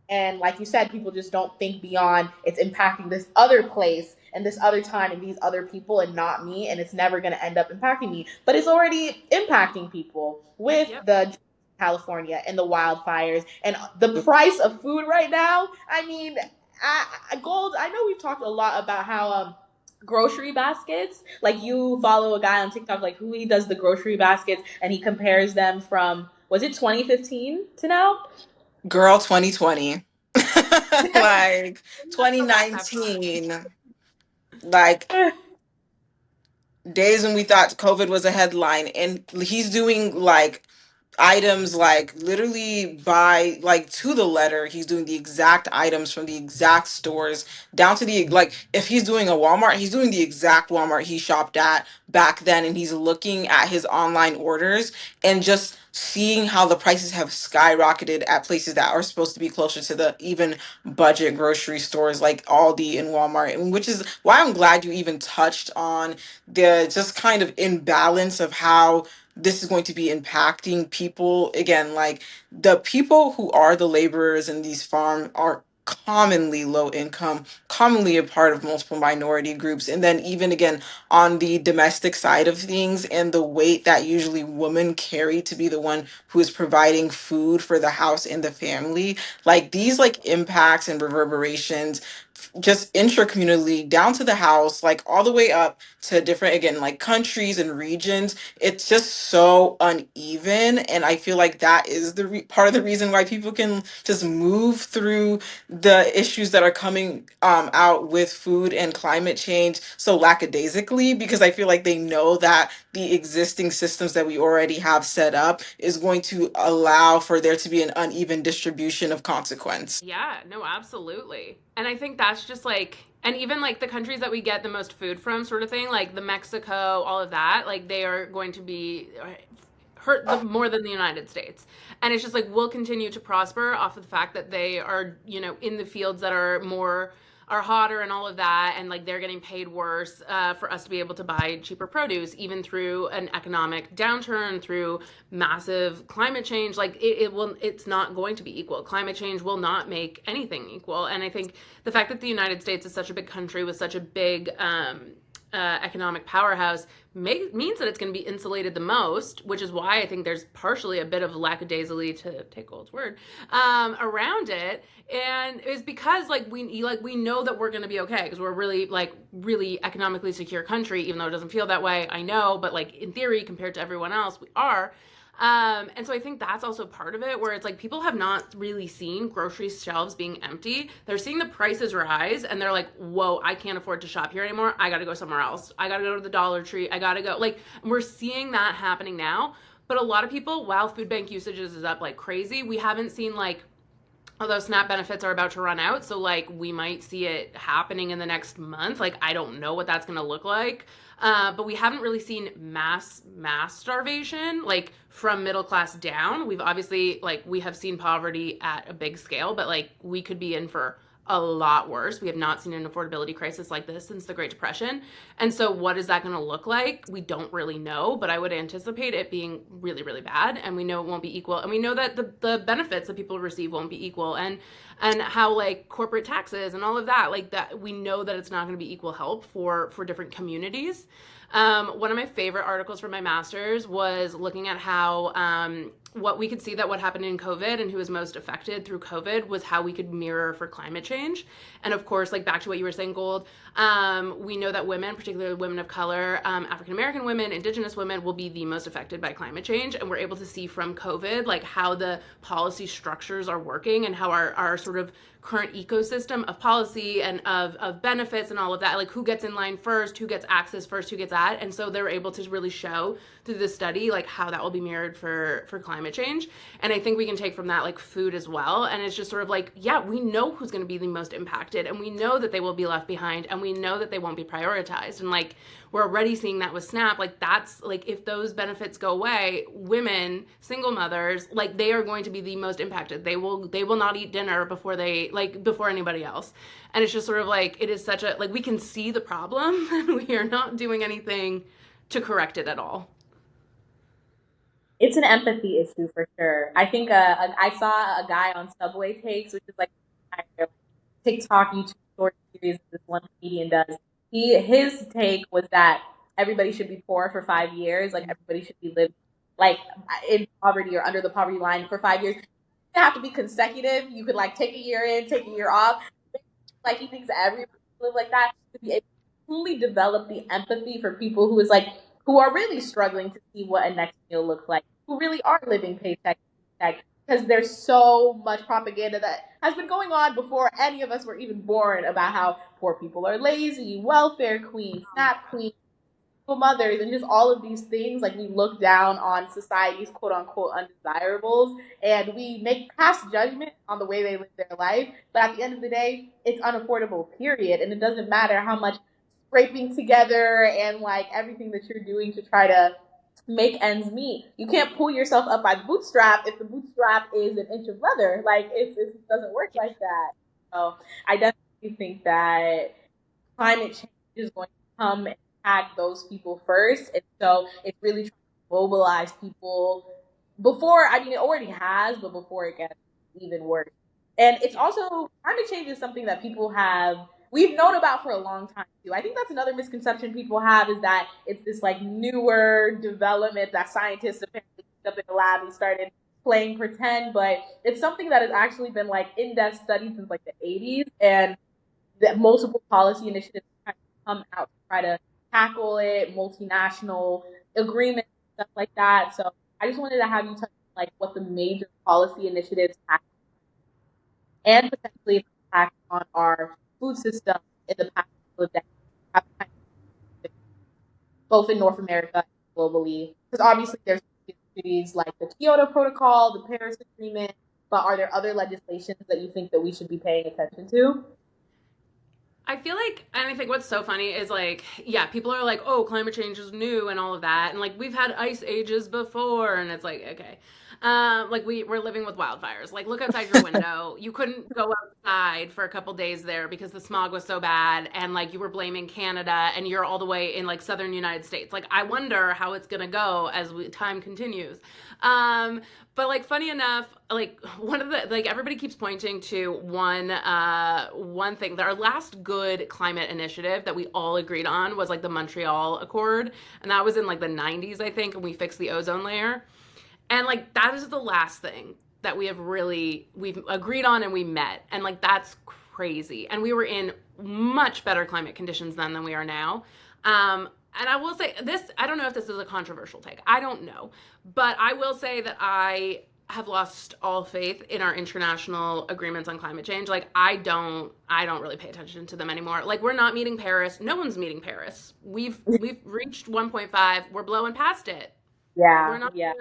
And like you said, people just don't think beyond it's impacting this other place and this other time and these other people and not me. And it's never going to end up impacting me. But it's already impacting people with the California and the wildfires and the price of food right now. I mean, gold, I know we've talked a lot about how grocery baskets, like you follow a guy on TikTok, like who he does the grocery baskets, and he compares them from, was it 2015 to now? Girl, 2020. Like 2019. Like days when we thought COVID was a headline, and he's doing like items like literally by like to the letter. He's doing the exact items from the exact stores down to the, like if he's doing a Walmart, he's doing the exact Walmart he shopped at back then, and he's looking at his online orders and just seeing how the prices have skyrocketed at places that are supposed to be closer to the even budget grocery stores like Aldi and Walmart, and which is why I'm glad you even touched on the just kind of imbalance of how this is going to be impacting people. Again, like the people who are the laborers in these farms are commonly low income, commonly a part of multiple minority groups. And then even again on the domestic side of things, and the weight that usually women carry to be the one who is providing food for the house and the family, like these like impacts and reverberations just intra-communally down to the house, like all the way up to different, again, like countries and regions. It's just so uneven, and I feel like that is the part of the reason why people can just move through the issues that are coming out with food and climate change so lackadaisically, because I feel like they know that the existing systems that we already have set up is going to allow for there to be an uneven distribution of consequence. Yeah, no, absolutely. And I think that's just like, and even like the countries that we get the most food from, sort of thing, like the Mexico, all of that, like they are going to be hurt more than the United States. And it's just like we'll continue to prosper off of the fact that they are, in the fields that are more are hotter and all of that, and like they're getting paid worse for us to be able to buy cheaper produce, even through an economic downturn, through massive climate change. Like it's not going to be equal. Climate change will not make anything equal. And I think the fact that the United States is such a big country with such a big economic powerhouse means that it's going to be insulated the most, which is why I think there's partially a bit of lackadaisically, to take Gold's word, around it. And it's because we know that we're going to be okay, because we're really economically secure country, even though it doesn't feel that way. I know, but like in theory, compared to everyone else, we are. And so I think that's also part of it, where it's like people have not really seen grocery shelves being empty. They're seeing the prices rise and they're like, whoa, I can't afford to shop here anymore. I got to go somewhere else. I got to go to the Dollar Tree. I got to go. Like, we're seeing that happening now. But a lot of people, while food bank usages is up like crazy, we haven't seen like, although SNAP benefits are about to run out, so like we might see it happening in the next month. Like, I don't know what that's going to look like. But we haven't really seen mass starvation, like from middle class down. We've obviously, like, we have seen poverty at a big scale, but like we could be in for a lot worse. We have not seen an affordability crisis like this since the Great Depression. And so what is that going to look like? We don't really know, but I would anticipate it being really, really bad. And we know it won't be equal. And we know that the benefits that people receive won't be equal. And how like corporate taxes and all of that, like that, we know that it's not going to be equal help for different communities. One of my favorite articles from my master's was looking at how what we could see that what happened in COVID and who was most affected through COVID was how we could mirror for climate change. And of course, like back to what you were saying, Gold, we know that women, particularly women of color, African-American women, Indigenous women, will be the most affected by climate change. And we're able to see from COVID, like how the policy structures are working and how our sort of current ecosystem of policy and of benefits and all of that, like who gets in line first, who gets access first, who gets that. And so they were able to really show through this study like how that will be mirrored for climate change. And I think we can take from that like food as well. And it's just sort of like, yeah, we know who's going to be the most impacted, and we know that they will be left behind, and we know that they won't be prioritized. And like we're already seeing that with SNAP. Like that's like, if those benefits go away, women, single mothers, like they are going to be the most impacted. They will not eat dinner before anybody else. And it's just sort of like, it is such a, like, we can see the problem and we are not doing anything to correct it at all. It's an empathy issue for sure. I think I saw a guy on Subway Takes, which is like a TikTok YouTube short series that this one comedian does. His take was that everybody should be poor for 5 years. Like everybody should be living like in poverty or under the poverty line for 5 years. It doesn't have to be consecutive. You could like take a year in, take a year off. Like he thinks everybody should live like that, to be able to truly develop the empathy for people who are really struggling to see what a next meal looks like, who really are living paycheck to paycheck, because there's so much propaganda that has been going on before any of us were even born about how poor people are lazy, welfare queens, SNAP queens, mothers, and just all of these things. Like we look down on society's quote unquote undesirables, and we make past judgment on the way they live their life. But at the end of the day, it's unaffordable, period. And it doesn't matter how much scraping together and like everything that you're doing to try to make ends meet. You can't pull yourself up by the bootstrap if the bootstrap is an inch of leather. Like it doesn't work like that. So I definitely think that climate change is going to come and impact those people first. And so it's really trying to mobilize people before, I mean, it already has, but before it gets even worse. And it's also, climate change is something that we've known about for a long time too. I think that's another misconception people have, is that it's this like newer development that scientists apparently picked up in the lab and started playing pretend, but it's something that has actually been like in-depth studied since like the 80s, and that multiple policy initiatives have come out to try to tackle it, multinational agreements, stuff like that. So I just wanted to have you touch on like what the major policy initiatives have and potentially impact on our food system in the past couple of decades, both in North America and globally. Because obviously there's treaties like the Kyoto Protocol, the Paris Agreement, but are there other legislations that you think that we should be paying attention to? I feel like, and I think what's so funny is like, yeah, people are like, oh, climate change is new and all of that. And like, we've had ice ages before. And it's like, okay. Like we're living with wildfires. Like, look outside your window. You couldn't go outside for a couple days there because the smog was so bad. And like, you were blaming Canada and you're all the way in like southern United States. Like, I wonder how it's going to go as time continues. But like, funny enough, like one of the, like everybody keeps pointing to one thing that our last good climate initiative that we all agreed on was like the Montreal Accord, and that was in like the 90s, I think, and we fixed the ozone layer. And like that is the last thing that we've agreed on and we met, and like that's crazy. And we were in much better climate conditions then than we are now. And I will say this, I don't know if this is a controversial take. I don't know. But I will say that I have lost all faith in our international agreements on climate change. Like I don't really pay attention to them anymore. Like we're not meeting Paris. No one's meeting Paris. We've reached 1.5. We're blowing past it. We're Yeah, not yeah.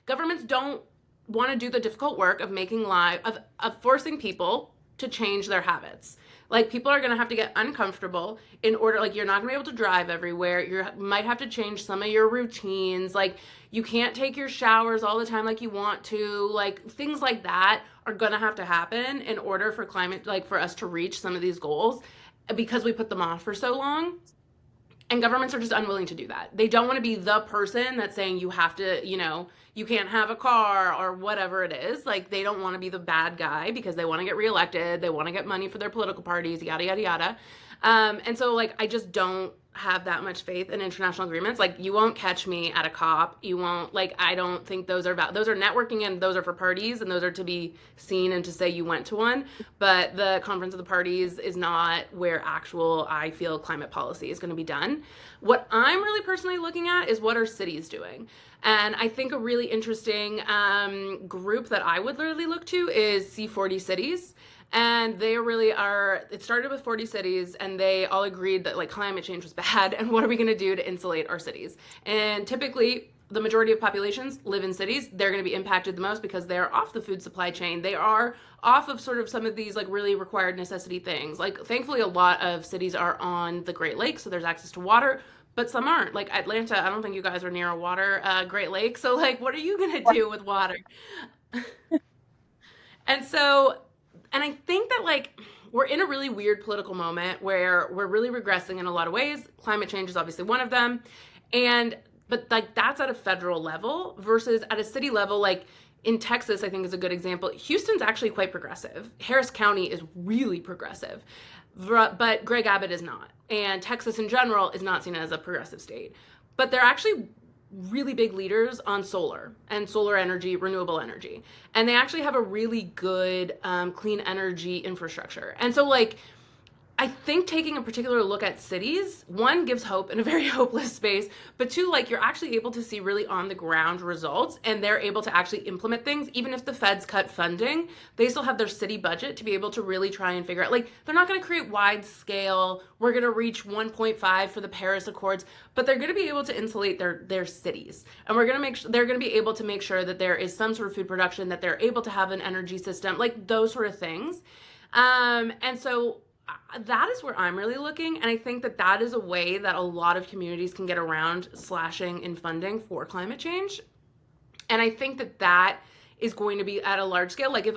governments don't want to do the difficult work of making of forcing people to change their habits. Like people are going to have to get uncomfortable in order, like you're not going to be able to drive everywhere. You might have to change some of your routines. Like you can't take your showers all the time like you want to. Like things like that are going to have to happen in order for climate, like for us to reach some of these goals because we put them off for so long. And governments are just unwilling to do that. They don't want to be the person that's saying you have to, you can't have a car or whatever it is. Like they don't want to be the bad guy because they want to get reelected. They want to get money for their political parties, yada, yada, yada. And so like, I just don't have that much faith in international agreements. Like you won't catch me at a COP. You won't, like, I don't think those are those are networking and those are for parties and those are to be seen and to say you went to one. But the Conference of the Parties is not where actual, I feel, climate policy is going to be done. What I'm really personally looking at is what are cities doing? And I think a really interesting group that I would literally look to is C40 cities. And they really are, it started with 40 cities and they all agreed that like climate change was bad and what are we going to do to insulate our cities? And typically the majority of populations live in cities. They're going to be impacted the most because they're off the food supply chain. They are off of sort of some of these like really required necessity things. Like thankfully a lot of cities are on the Great Lakes, so there's access to water, but some aren't. Like Atlanta, I don't think you guys are near a water Great Lake. So like what are you going to do with water? And so, and I think that like we're in a really weird political moment where we're really regressing in a lot of ways. Climate change is obviously one of them. But like that's at a federal level versus at a city level, like in Texas, I think is a good example. Houston's actually quite progressive. Harris County is really progressive, but Greg Abbott is not. And Texas in general is not seen as a progressive state. But they're actually really big leaders on solar and solar energy, renewable energy. And they actually have a really good clean energy infrastructure. And so like, I think taking a particular look at cities, one, gives hope in a very hopeless space, but two, like you're actually able to see really on the ground results and they're able to actually implement things. Even if the feds cut funding, they still have their city budget to be able to really try and figure out, like they're not going to create wide scale, we're going to reach 1.5 for the Paris Accords, but they're going to be able to insulate their cities. And we're going to they're going to be able to make sure that there is some sort of food production, that they're able to have an energy system, like those sort of things. And so that is where I'm really looking. And I think that that is a way that a lot of communities can get around slashing in funding for climate change. And I think that that is going to be at a large scale. Like if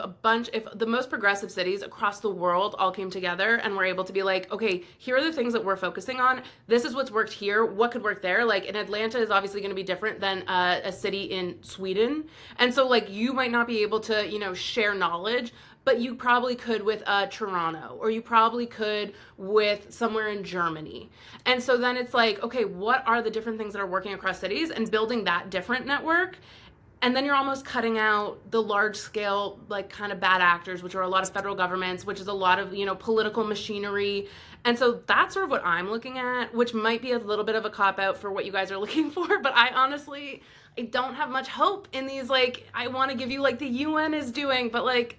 the most progressive cities across the world all came together and were able to be like, okay, here are the things that we're focusing on. This is what's worked here. What could work there? Like in Atlanta is obviously going to be different than a city in Sweden. And so like you might not be able to, share knowledge, but you probably could with Toronto, or you probably could with somewhere in Germany. And so then it's like, okay, what are the different things that are working across cities and building that different network? And then you're almost cutting out the large scale, like kind of bad actors, which are a lot of federal governments, which is a lot of, political machinery. And so that's sort of what I'm looking at, which might be a little bit of a cop out for what you guys are looking for. But I don't have much hope in these, like, I want to give you like the UN is doing, but like,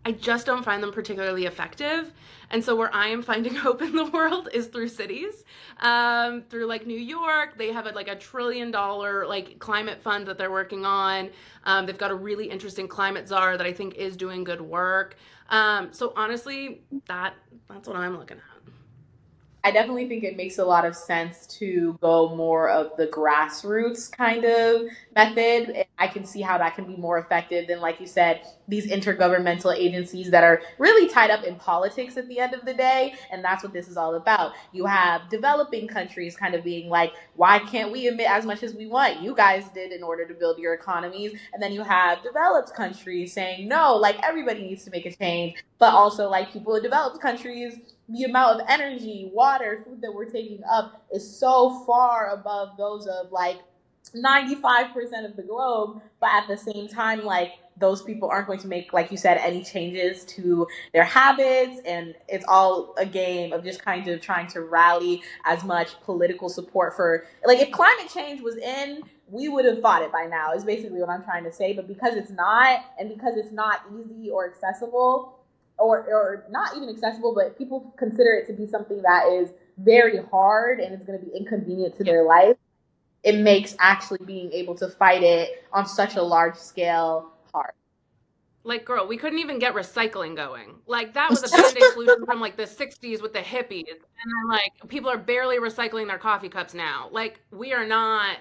I just don't find them particularly effective. And so where I am finding hope in the world is through cities, through like New York. They have like $1 trillion like climate fund that they're working on. They've got a really interesting climate czar that I think is doing good work. So honestly, that's what I'm looking at. I definitely think it makes a lot of sense to go more of the grassroots kind of method. And I can see how that can be more effective than, like you said, these intergovernmental agencies that are really tied up in politics at the end of the day. And that's what this is all about. You have developing countries kind of being like, why can't we emit as much as we want? You guys did in order to build your economies. And then you have developed countries saying, no, like everybody needs to make a change. But also, like people in developed countries, the amount of energy, water, food that we're taking up is so far above those of like 95% of the globe. But at the same time, like those people aren't going to make, like you said, any changes to their habits. And it's all a game of just kind of trying to rally as much political support for, like, if climate change was in, we would have fought it by now, is basically what I'm trying to say. But because it's not, and because it's not easy or accessible, or not even accessible, but people consider it to be something that is very hard and it's going to be inconvenient to their life, it makes actually being able to fight it on such a large scale hard. Like, girl, we couldn't even get recycling going. Like, that was a band-aid solution from like the 60s with the hippies. And then like people are barely recycling their coffee cups now. Like, we are not,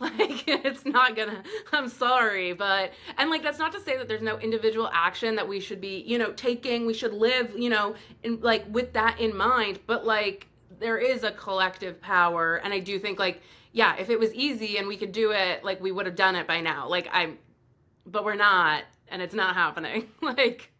like, it's not gonna, I'm sorry, but, and like that's not to say that there's no individual action that we should be, taking. We should live, in like with that in mind, but like there is a collective power. And I do think, like, yeah, if it was easy and we could do it, like we would have done it by now. But we're not, and it's not happening. Like,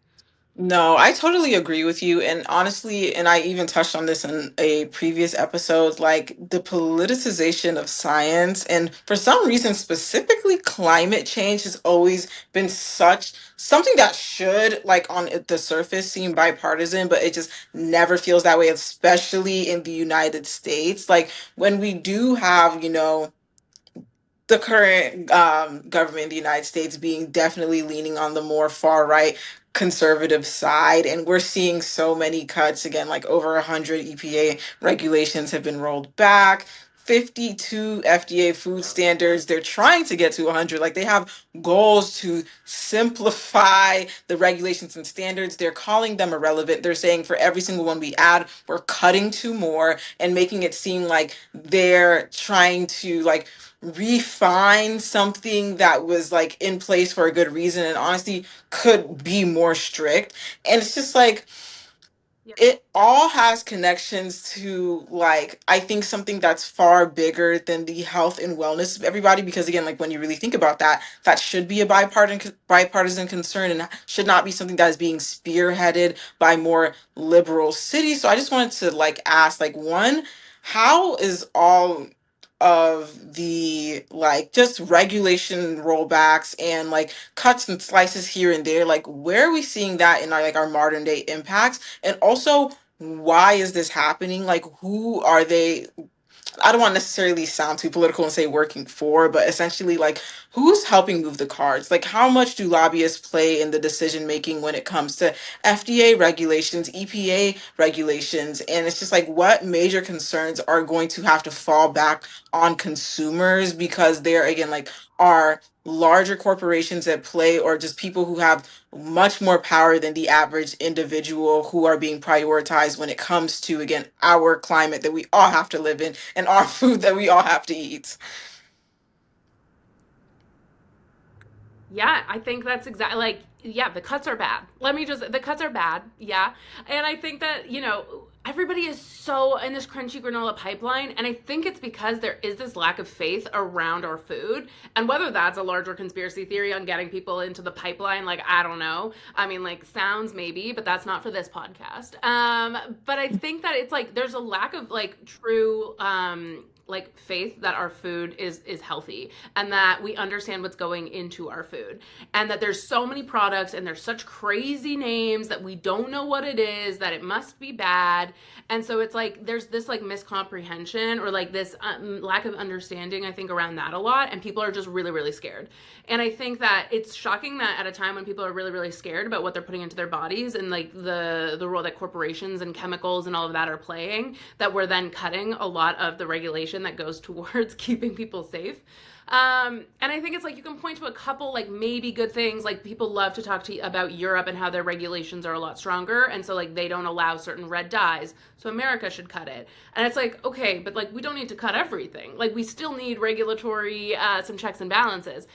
No, I totally agree with you. And honestly, and I even touched on this in a previous episode, like the politicization of science, and for some reason, specifically climate change has always been such something that should, like on the surface, seem bipartisan, but it just never feels that way, especially in the United States. Like when we do have, the current government in the United States being definitely leaning on the more far right conservative side. And we're seeing so many cuts again, like over 100 EPA regulations have been rolled back. 52 FDA food standards. They're trying to get to 100. Like they have goals to simplify the regulations and standards. They're calling them irrelevant. They're saying for every single one we add, we're cutting two more and making it seem like they're trying to like refine something that was like in place for a good reason and honestly could be more strict. And it's just like yeah. it all has connections to like I think something that's far bigger than the health and wellness of everybody, because again, like when you really think about that, that should be a bipartisan concern and should not be something that is being spearheaded by more liberal cities. So I just wanted to like ask, like, one, how is all of the like just regulation rollbacks and like cuts and slices here and there, like where are we seeing that in our like our modern day impacts? And also, why is this happening? Like, who are they? I don't want to necessarily sound too political and say working for, but essentially, like, who's helping move the cards? Like, how much do lobbyists play in the decision making when it comes to FDA regulations, EPA regulations? And it's just like, what major concerns are going to have to fall back on consumers because there, again, like, are larger corporations at play or just people who have much more power than the average individual who are being prioritized when it comes to, again, our climate that we all have to live in and our food that we all have to eat. Yeah, I think that's exactly, like, yeah, the cuts are bad. The cuts are bad. Yeah. And I think that, everybody is so in this crunchy granola pipeline. And I think it's because there is this lack of faith around our food. And whether that's a larger conspiracy theory on getting people into the pipeline, like, I don't know. I mean, like, sounds maybe, but that's not for this podcast. But I think that it's like there's a lack of like true, like faith that our food is healthy and that we understand what's going into our food, and that there's so many products and there's such crazy names that we don't know what it is, that it must be bad. And so it's like there's this like miscomprehension or like this lack of understanding, I think, around that a lot, and people are just really really scared. And I think that it's shocking that at a time when people are really really scared about what they're putting into their bodies and like the role that corporations and chemicals and all of that are playing, that we're then cutting a lot of the regulation that goes towards keeping people safe. And I think it's like you can point to a couple like maybe good things. Like people love to talk to you about Europe and how their regulations are a lot stronger, and so like they don't allow certain red dyes, so America should cut it. And it's like okay, but like we don't need to cut everything. Like we still need regulatory some checks and balances.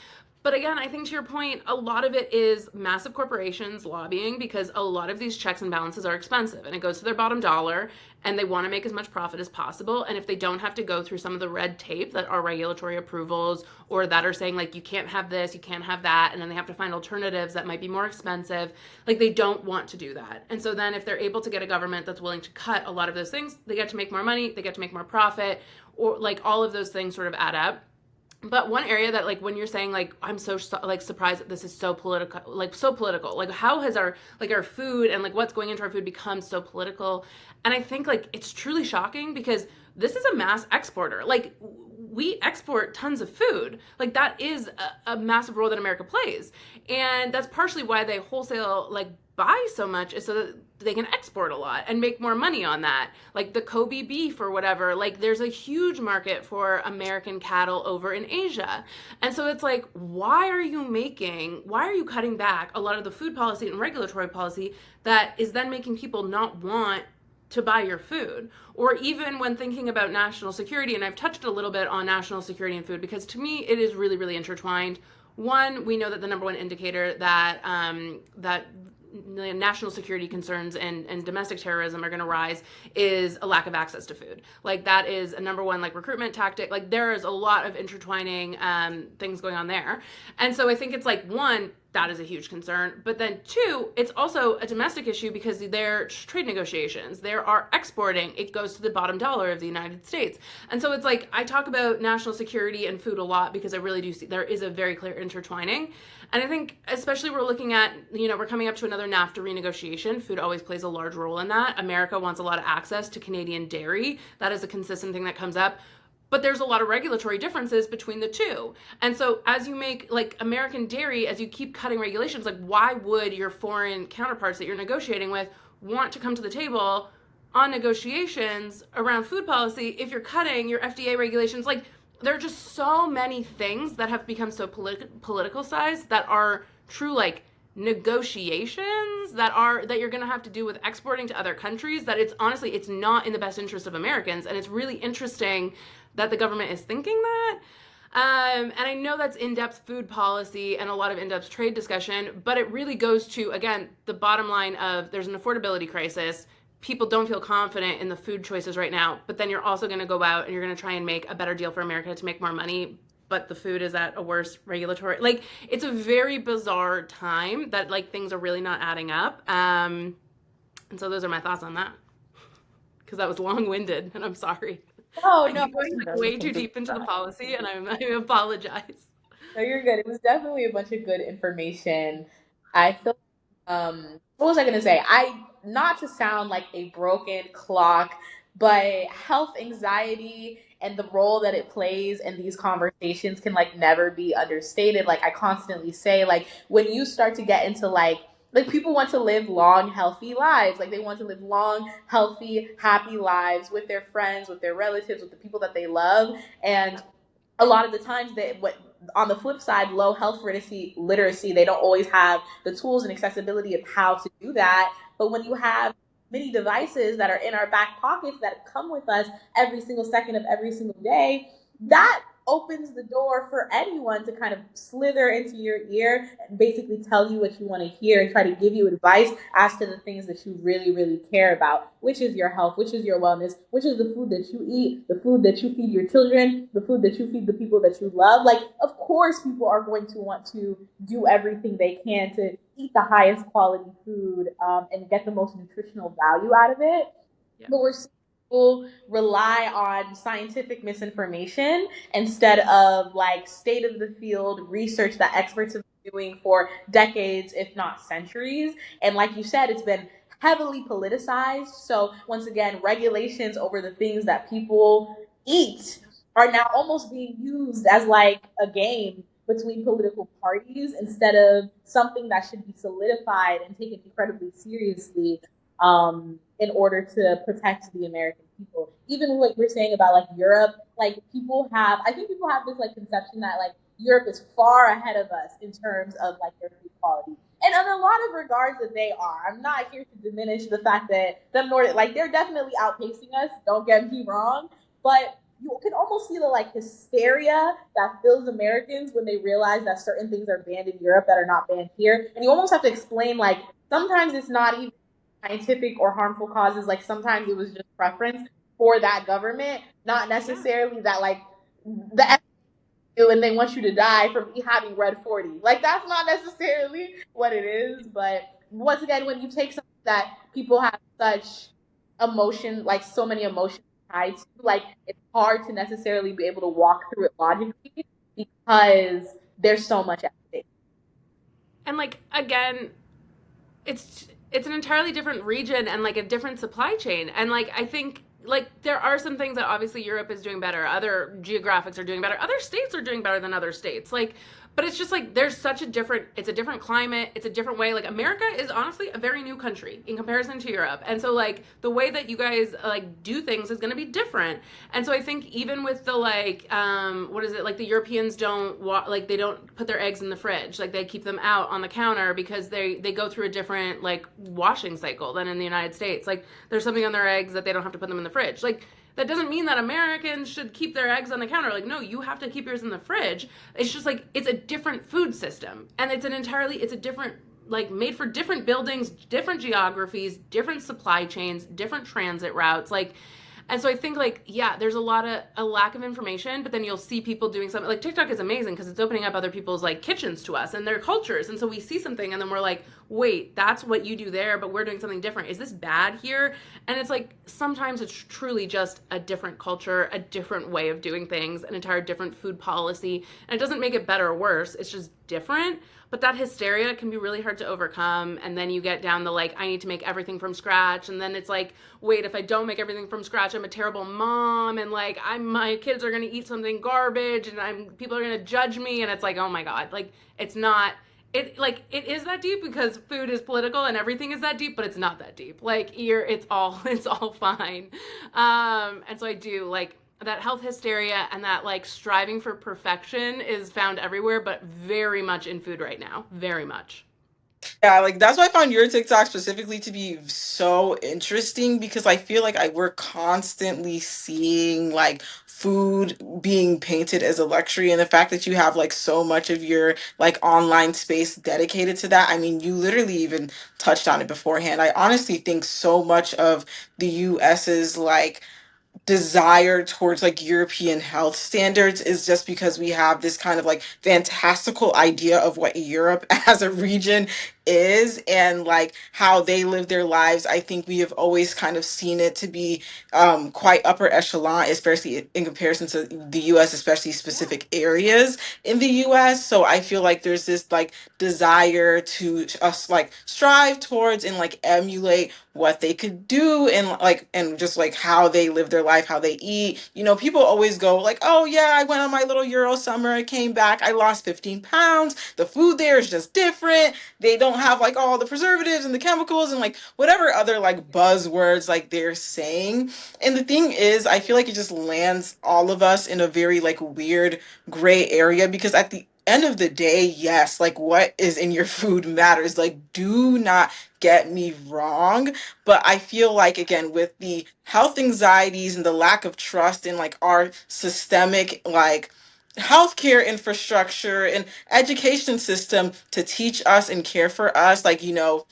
But again, I think to your point, a lot of it is massive corporations lobbying because a lot of these checks and balances are expensive and it goes to their bottom dollar and they want to make as much profit as possible. And if they don't have to go through some of the red tape that are regulatory approvals or that are saying like you can't have this, you can't have that, and then they have to find alternatives that might be more expensive, like they don't want to do that. And so then if they're able to get a government that's willing to cut a lot of those things, they get to make more money, they get to make more profit, or like all of those things sort of add up. But one area that like when you're saying like I'm so like surprised that this is so political, like how has our like our food and like what's going into our food become so political? And I think like it's truly shocking because this is a mass exporter. Like we export tons of food. Like that is a massive role that America plays. And that's partially why they wholesale like buy so much is so that they can export a lot and make more money on that. Like the Kobe beef or whatever, like there's a huge market for American cattle over in Asia. And so it's like, why are you cutting back a lot of the food policy and regulatory policy that is then making people not want to buy your food? Or even when thinking about national security, and I've touched a little bit on national security and food because to me it is really, really intertwined. One, we know that the number one indicator that that national security concerns and domestic terrorism are going to rise is a lack of access to food. Like that is a number one like recruitment tactic. Like there is a lot of intertwining things going on there. And so I think it's like one, that is a huge concern. But then two, it's also a domestic issue because they're trade negotiations. They are exporting. It goes to the bottom dollar of the United States. And so it's like I talk about national security and food a lot because I really do see there is a very clear intertwining. And I think especially we're looking at, we're coming up to another NAFTA renegotiation. Food always plays a large role in that. America wants a lot of access to Canadian dairy. That is a consistent thing that comes up. But there's a lot of regulatory differences between the two. And so as you make like American dairy, as you keep cutting regulations, like why would your foreign counterparts that you're negotiating with want to come to the table on negotiations around food policy if you're cutting your FDA regulations? Like there are just so many things that have become so politicalized that are true like negotiations that you're going to have to do with exporting to other countries that it's honestly it's not in the best interest of Americans. And it's really interesting that the government is thinking that. And I know that's in-depth food policy and a lot of in-depth trade discussion, but it really goes to, again, the bottom line of there's an affordability crisis. People don't feel confident in the food choices right now, but then you're also going to go out and you're going to try and make a better deal for America to make more money, but the food is at a worse regulatory, like it's a very bizarre time that like things are really not adding up. And so those are my thoughts on that because that was long-winded and I'm sorry. Oh I no, keep going like way too deep into the policy and I apologize. no, you're good. It was definitely a bunch of good information. I feel what was I gonna say? I not to sound like a broken clock, but health anxiety and the role that it plays in these conversations can like never be understated. Like I constantly say, like when you start to get into like people want to live long, healthy lives. Like they want to live long, healthy, happy lives with their friends, with their relatives, with the people that they love. And a lot of the times that what on the flip side, low health literacy, they don't always have the tools and accessibility of how to do that. But when you have many devices that are in our back pockets that come with us every single second of every single day, that opens the door for anyone to kind of slither into your ear and basically tell you what you want to hear and try to give you advice as to the things that you really, really care about, which is your health, which is your wellness, which is the food that you eat, the food that you feed your children, the food that you feed the people that you love. Like, of course, people are going to want to do everything they can to eat the highest quality food and get the most nutritional value out of it. Yeah. But we're people rely on scientific misinformation instead of like state of the field research that experts have been doing for decades, if not centuries. And like you said, it's been heavily politicized. So once again, regulations over the things that people eat are now almost being used as like a game between political parties instead of something that should be solidified and taken incredibly seriously in order to protect the American people. Even like we're saying about like Europe, like I think people have this like conception that like Europe is far ahead of us in terms of like their food quality. And in a lot of regards that they are. I'm not here to diminish the fact that them Nordic, like they're definitely outpacing us. Don't get me wrong, but you can almost see the like hysteria that fills Americans when they realize that certain things are banned in Europe that are not banned here. And you almost have to explain like sometimes it's not even scientific or harmful causes. Like sometimes it was just preference for that government, not necessarily that like the and they want you to die from having read 40. Like that's not necessarily what it is. But once again, when you take something that people have such emotion, like so many emotions tied to, like it's hard to necessarily be able to walk through it logically because there's so much at stake. And like again, it's an entirely different region and like a different supply chain. And like I think like there are some things that obviously Europe is doing better, other geographics are doing better, other states are doing better than other states. Like but it's just like there's such a different it's a different climate, it's a different way. Like America is honestly a very new country in comparison to Europe. And so like the way that you guys like do things is going to be different. And so I think even with the like what is it, like the Europeans don't like they don't put their eggs in the fridge, like they keep them out on the counter because they go through a different like washing cycle than in the United States. Like there's something on their eggs that they don't have to put them in the fridge. Like that doesn't mean that Americans should keep their eggs on the counter. Like, no, you have to keep yours in the fridge. It's just like, it's a different food system. And it's a different, like made for different buildings, different geographies, different supply chains, different transit routes. Like, and so I think like, yeah, there's a lack of information, but then you'll see people doing something like TikTok is amazing because it's opening up other people's like kitchens to us and their cultures. And so we see something and then we're like, wait, that's what you do there, but we're doing something different. Is this bad here? And it's like, sometimes it's truly just a different culture, a different way of doing things, an entire different food policy. And it doesn't make it better or worse. It's just different. But that hysteria can be really hard to overcome. And then you get down the like, I need to make everything from scratch. And then it's like, wait, if I don't make everything from scratch, I'm a terrible mom. And like, my kids are going to eat something garbage and people are going to judge me. And it's like, oh my God, like it's not, it is that deep because food is political and everything is that deep, but it's not that deep. Like it's all fine. And so I do like, that health hysteria and that like striving for perfection is found everywhere, but very much in food right now. Very much. Yeah, like that's why I found your TikTok specifically to be so interesting because I feel like we're constantly seeing like food being painted as a luxury, and the fact that you have like so much of your like online space dedicated to that. I mean, you literally even touched on it beforehand. I honestly think so much of the US's like desire towards like European health standards is just because we have this kind of like fantastical idea of what Europe as a region is and like how they live their lives. I think we have always kind of seen it to be quite upper echelon, especially in comparison to the US, especially specific areas in the US. So I feel like there's this like desire to us like strive towards and like emulate what they could do and like and just like how they live their life, how they eat. You know, people always go like, oh yeah, I went on my little Euro summer, I came back, I lost 15 pounds. The food there is just different. They don't have like all the preservatives and the chemicals and like whatever other like buzzwords like they're saying. And the thing is, I feel like it just lands all of us in a very like weird gray area because at the end of the day, yes, like what is in your food matters. Like, do not get me wrong, but I feel like again with the health anxieties and the lack of trust in like our systemic like healthcare infrastructure and education system to teach us and care for us, like you know,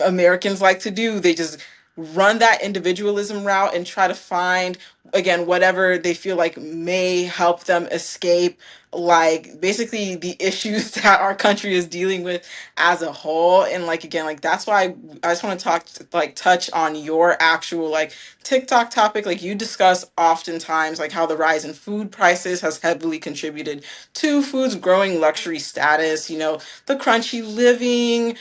Americans like to do. They just run that individualism route and try to find, again, whatever they feel like may help them escape, like basically the issues that our country is dealing with as a whole. And like, again, like that's why I just want to talk, like, touch on your actual like TikTok topic. Like you discuss oftentimes like how the rise in food prices has heavily contributed to food's growing luxury status, you know, the crunchy living,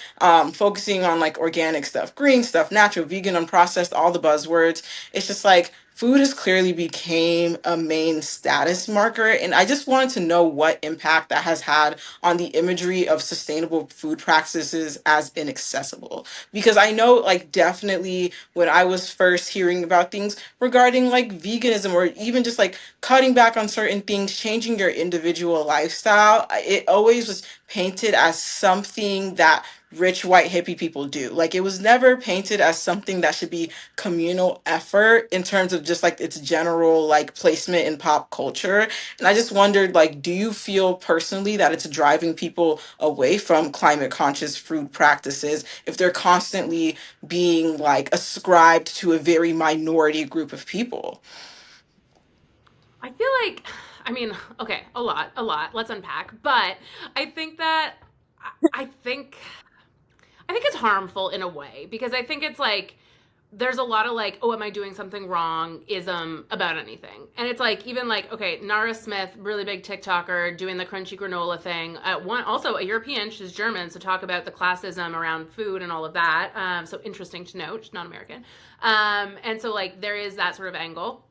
focusing on like organic stuff, green stuff, natural, vegan, unprocessed, all the buzzwords. It's just like food has clearly became a main status marker, and I just wanted to know what impact that has had on the imagery of sustainable food practices as inaccessible. Because I know, like, definitely when I was first hearing about things regarding like veganism or even just like cutting back on certain things, changing your individual lifestyle, it always was painted as something that rich white hippie people do. Like, it was never painted as something that should be communal effort in terms of just like its general like placement in pop culture. And I just wondered, like, do you feel personally that it's driving people away from climate conscious food practices if they're constantly being like ascribed to a very minority group of people? I feel like, I mean, okay, a lot. Let's unpack. But I think that, I think, I think it's harmful in a way because I think it's like, there's a lot of like, oh, am I doing something wrong ism about anything. And it's like, even like, okay, Nara Smith, really big TikToker, doing the crunchy granola thing. One, also a European, she's German, so talk about the classism around food and all of that. So interesting to note, she's not American. And so like, there is that sort of angle.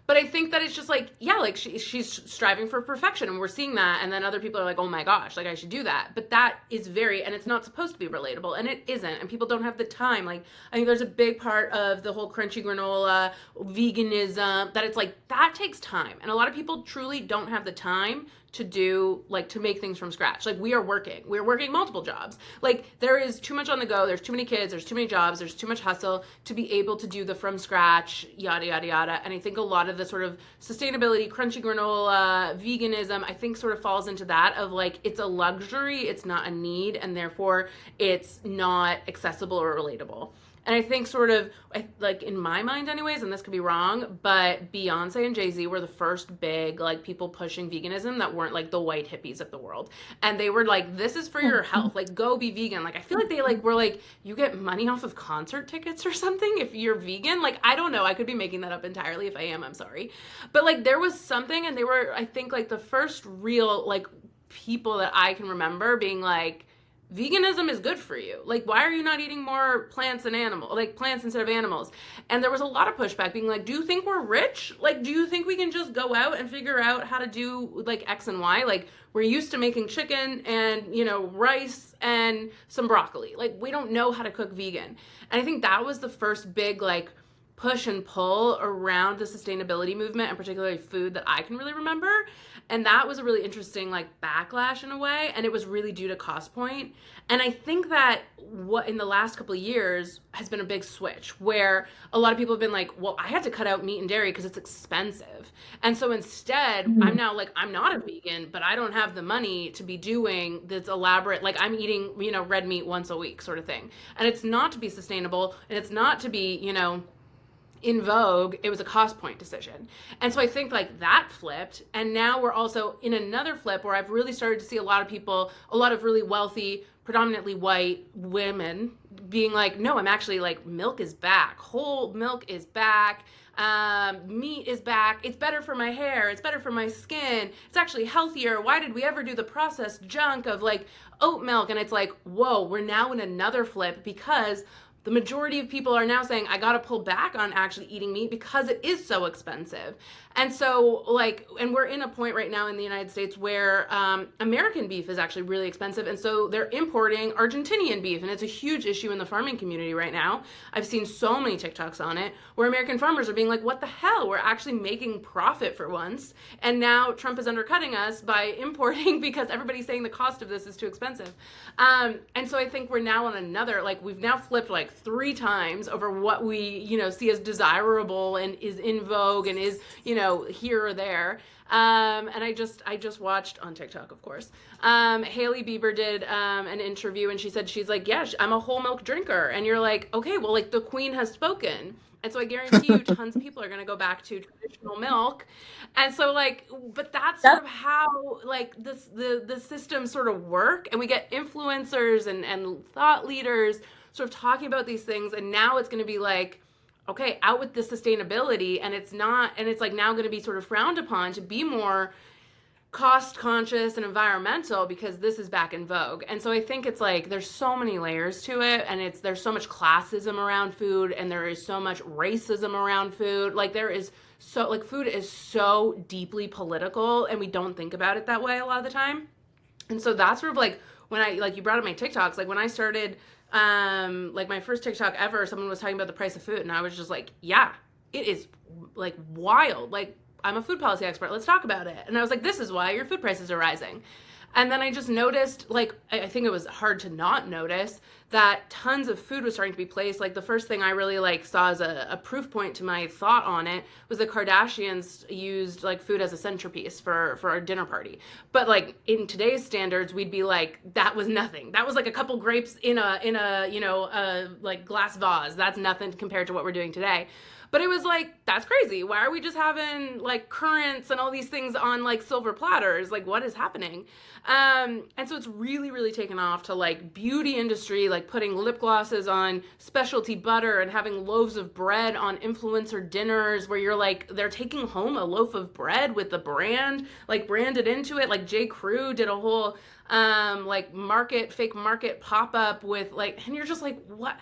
But I think that it's just like, yeah, like she's striving for perfection and we're seeing that. And then other people are like, oh my gosh, like I should do that. But that is very, and it's not supposed to be relatable and it isn't. And people don't have the time. Like, I think there's a big part of the whole crunchy granola, veganism, that it's like, that takes time. And a lot of people truly don't have the time to do, like, to make things from scratch. Like, we're working multiple jobs. Like, there is too much on the go. There's too many kids. There's too many jobs. There's too much hustle to be able to do the from scratch, yada, yada, yada. And I think a lot of the sort of sustainability, crunchy granola, veganism, I think sort of falls into that of like, it's a luxury, it's not a need, and therefore it's not accessible or relatable. And I think sort of, like in my mind anyways, and this could be wrong, but Beyonce and Jay-Z were the first big like people pushing veganism that weren't like the white hippies of the world. And they were like, this is for your health, like go be vegan. Like I feel like they like were like, you get money off of concert tickets or something if you're vegan. Like I don't know, I could be making that up entirely. If I am, I'm sorry. But like there was something, and they were, I think, like the first real like people that I can remember being like, veganism is good for you. Like, why are you not eating more plants and animals, like plants instead of animals? And there was a lot of pushback being like, do you think we're rich? Like, do you think we can just go out and figure out how to do like X and Y? Like, we're used to making chicken and, you know, rice and some broccoli. Like, we don't know how to cook vegan. And I think that was the first big, like, push and pull around the sustainability movement, and particularly food, that I can really remember. And that was a really interesting like backlash in a way, and it was really due to cost point. And I think that what in the last couple of years has been a big switch where a lot of people have been like, well, I had to cut out meat and dairy because it's expensive. And so instead, I'm now like, I'm not a vegan, but I don't have the money to be doing this elaborate, like I'm eating, you know, red meat once a week sort of thing. And it's not to be sustainable, and it's not to be, you know, in vogue. It was a cost point decision. And so I think like that flipped. And now we're also in another flip where I've really started to see a lot of people, a lot of really wealthy, predominantly white women being like, no, I'm actually like, milk is back. Whole milk is back. Meat is back. It's better for my hair. It's better for my skin. It's actually healthier. Why did we ever do the processed junk of like oat milk? And it's like, whoa, we're now in another flip because the majority of people are now saying, I got to pull back on actually eating meat because it is so expensive. And so like, and we're in a point right now in the United States where American beef is actually really expensive. And so they're importing Argentinian beef. And it's a huge issue in the farming community right now. I've seen so many TikToks on it where American farmers are being like, what the hell? We're actually making profit for once. And now Trump is undercutting us by importing because everybody's saying the cost of this is too expensive. And so I think we're now on another, like we've now flipped like 3 times over what we, you know, see as desirable and is in vogue and is, you know, here or there. And I just watched on TikTok, of course. Hailey Bieber did an interview, and she said, she's like, yeah, I'm a whole milk drinker. And you're like, okay, well, like the queen has spoken. And so I guarantee you tons of people are going to go back to traditional milk. And so like, but that's sort of how like the systems sort of work. And we get influencers and thought leaders sort of talking about these things. And now it's going to be like, okay, out with the sustainability. And it's not, and it's like now going to be sort of frowned upon to be more cost conscious and environmental because this is back in vogue. And so I think it's like there's so many layers to it, and there's so much classism around food, and there is so much racism around food. Like there is so like food is so deeply political, and we don't think about it that way a lot of the time. And so that's sort of like when I like you brought up my TikToks, like when I started like my first TikTok ever, someone was talking about the price of food, and I was just like, yeah, it is like wild. Like I'm a food policy expert. Let's talk about it. And I was like, this is why your food prices are rising. And then I just noticed, like, I think it was hard to not notice that tons of food was starting to be placed. Like the first thing I really like saw as a proof point to my thought on it was the Kardashians used like food as a centerpiece for our dinner party. But like in today's standards, we'd be like, that was nothing. That was like a couple grapes in a you know like glass vase. That's nothing compared to what we're doing today. But it was like, that's crazy. Why are we just having like currants and all these things on like silver platters? Like what is happening? And so it's really, really taken off to like beauty industry, like putting lip glosses on specialty butter and having loaves of bread on influencer dinners where you're like, they're taking home a loaf of bread with the brand, like branded into it. Like J. Crew did a whole like fake market pop-up with like, and you're just like, what?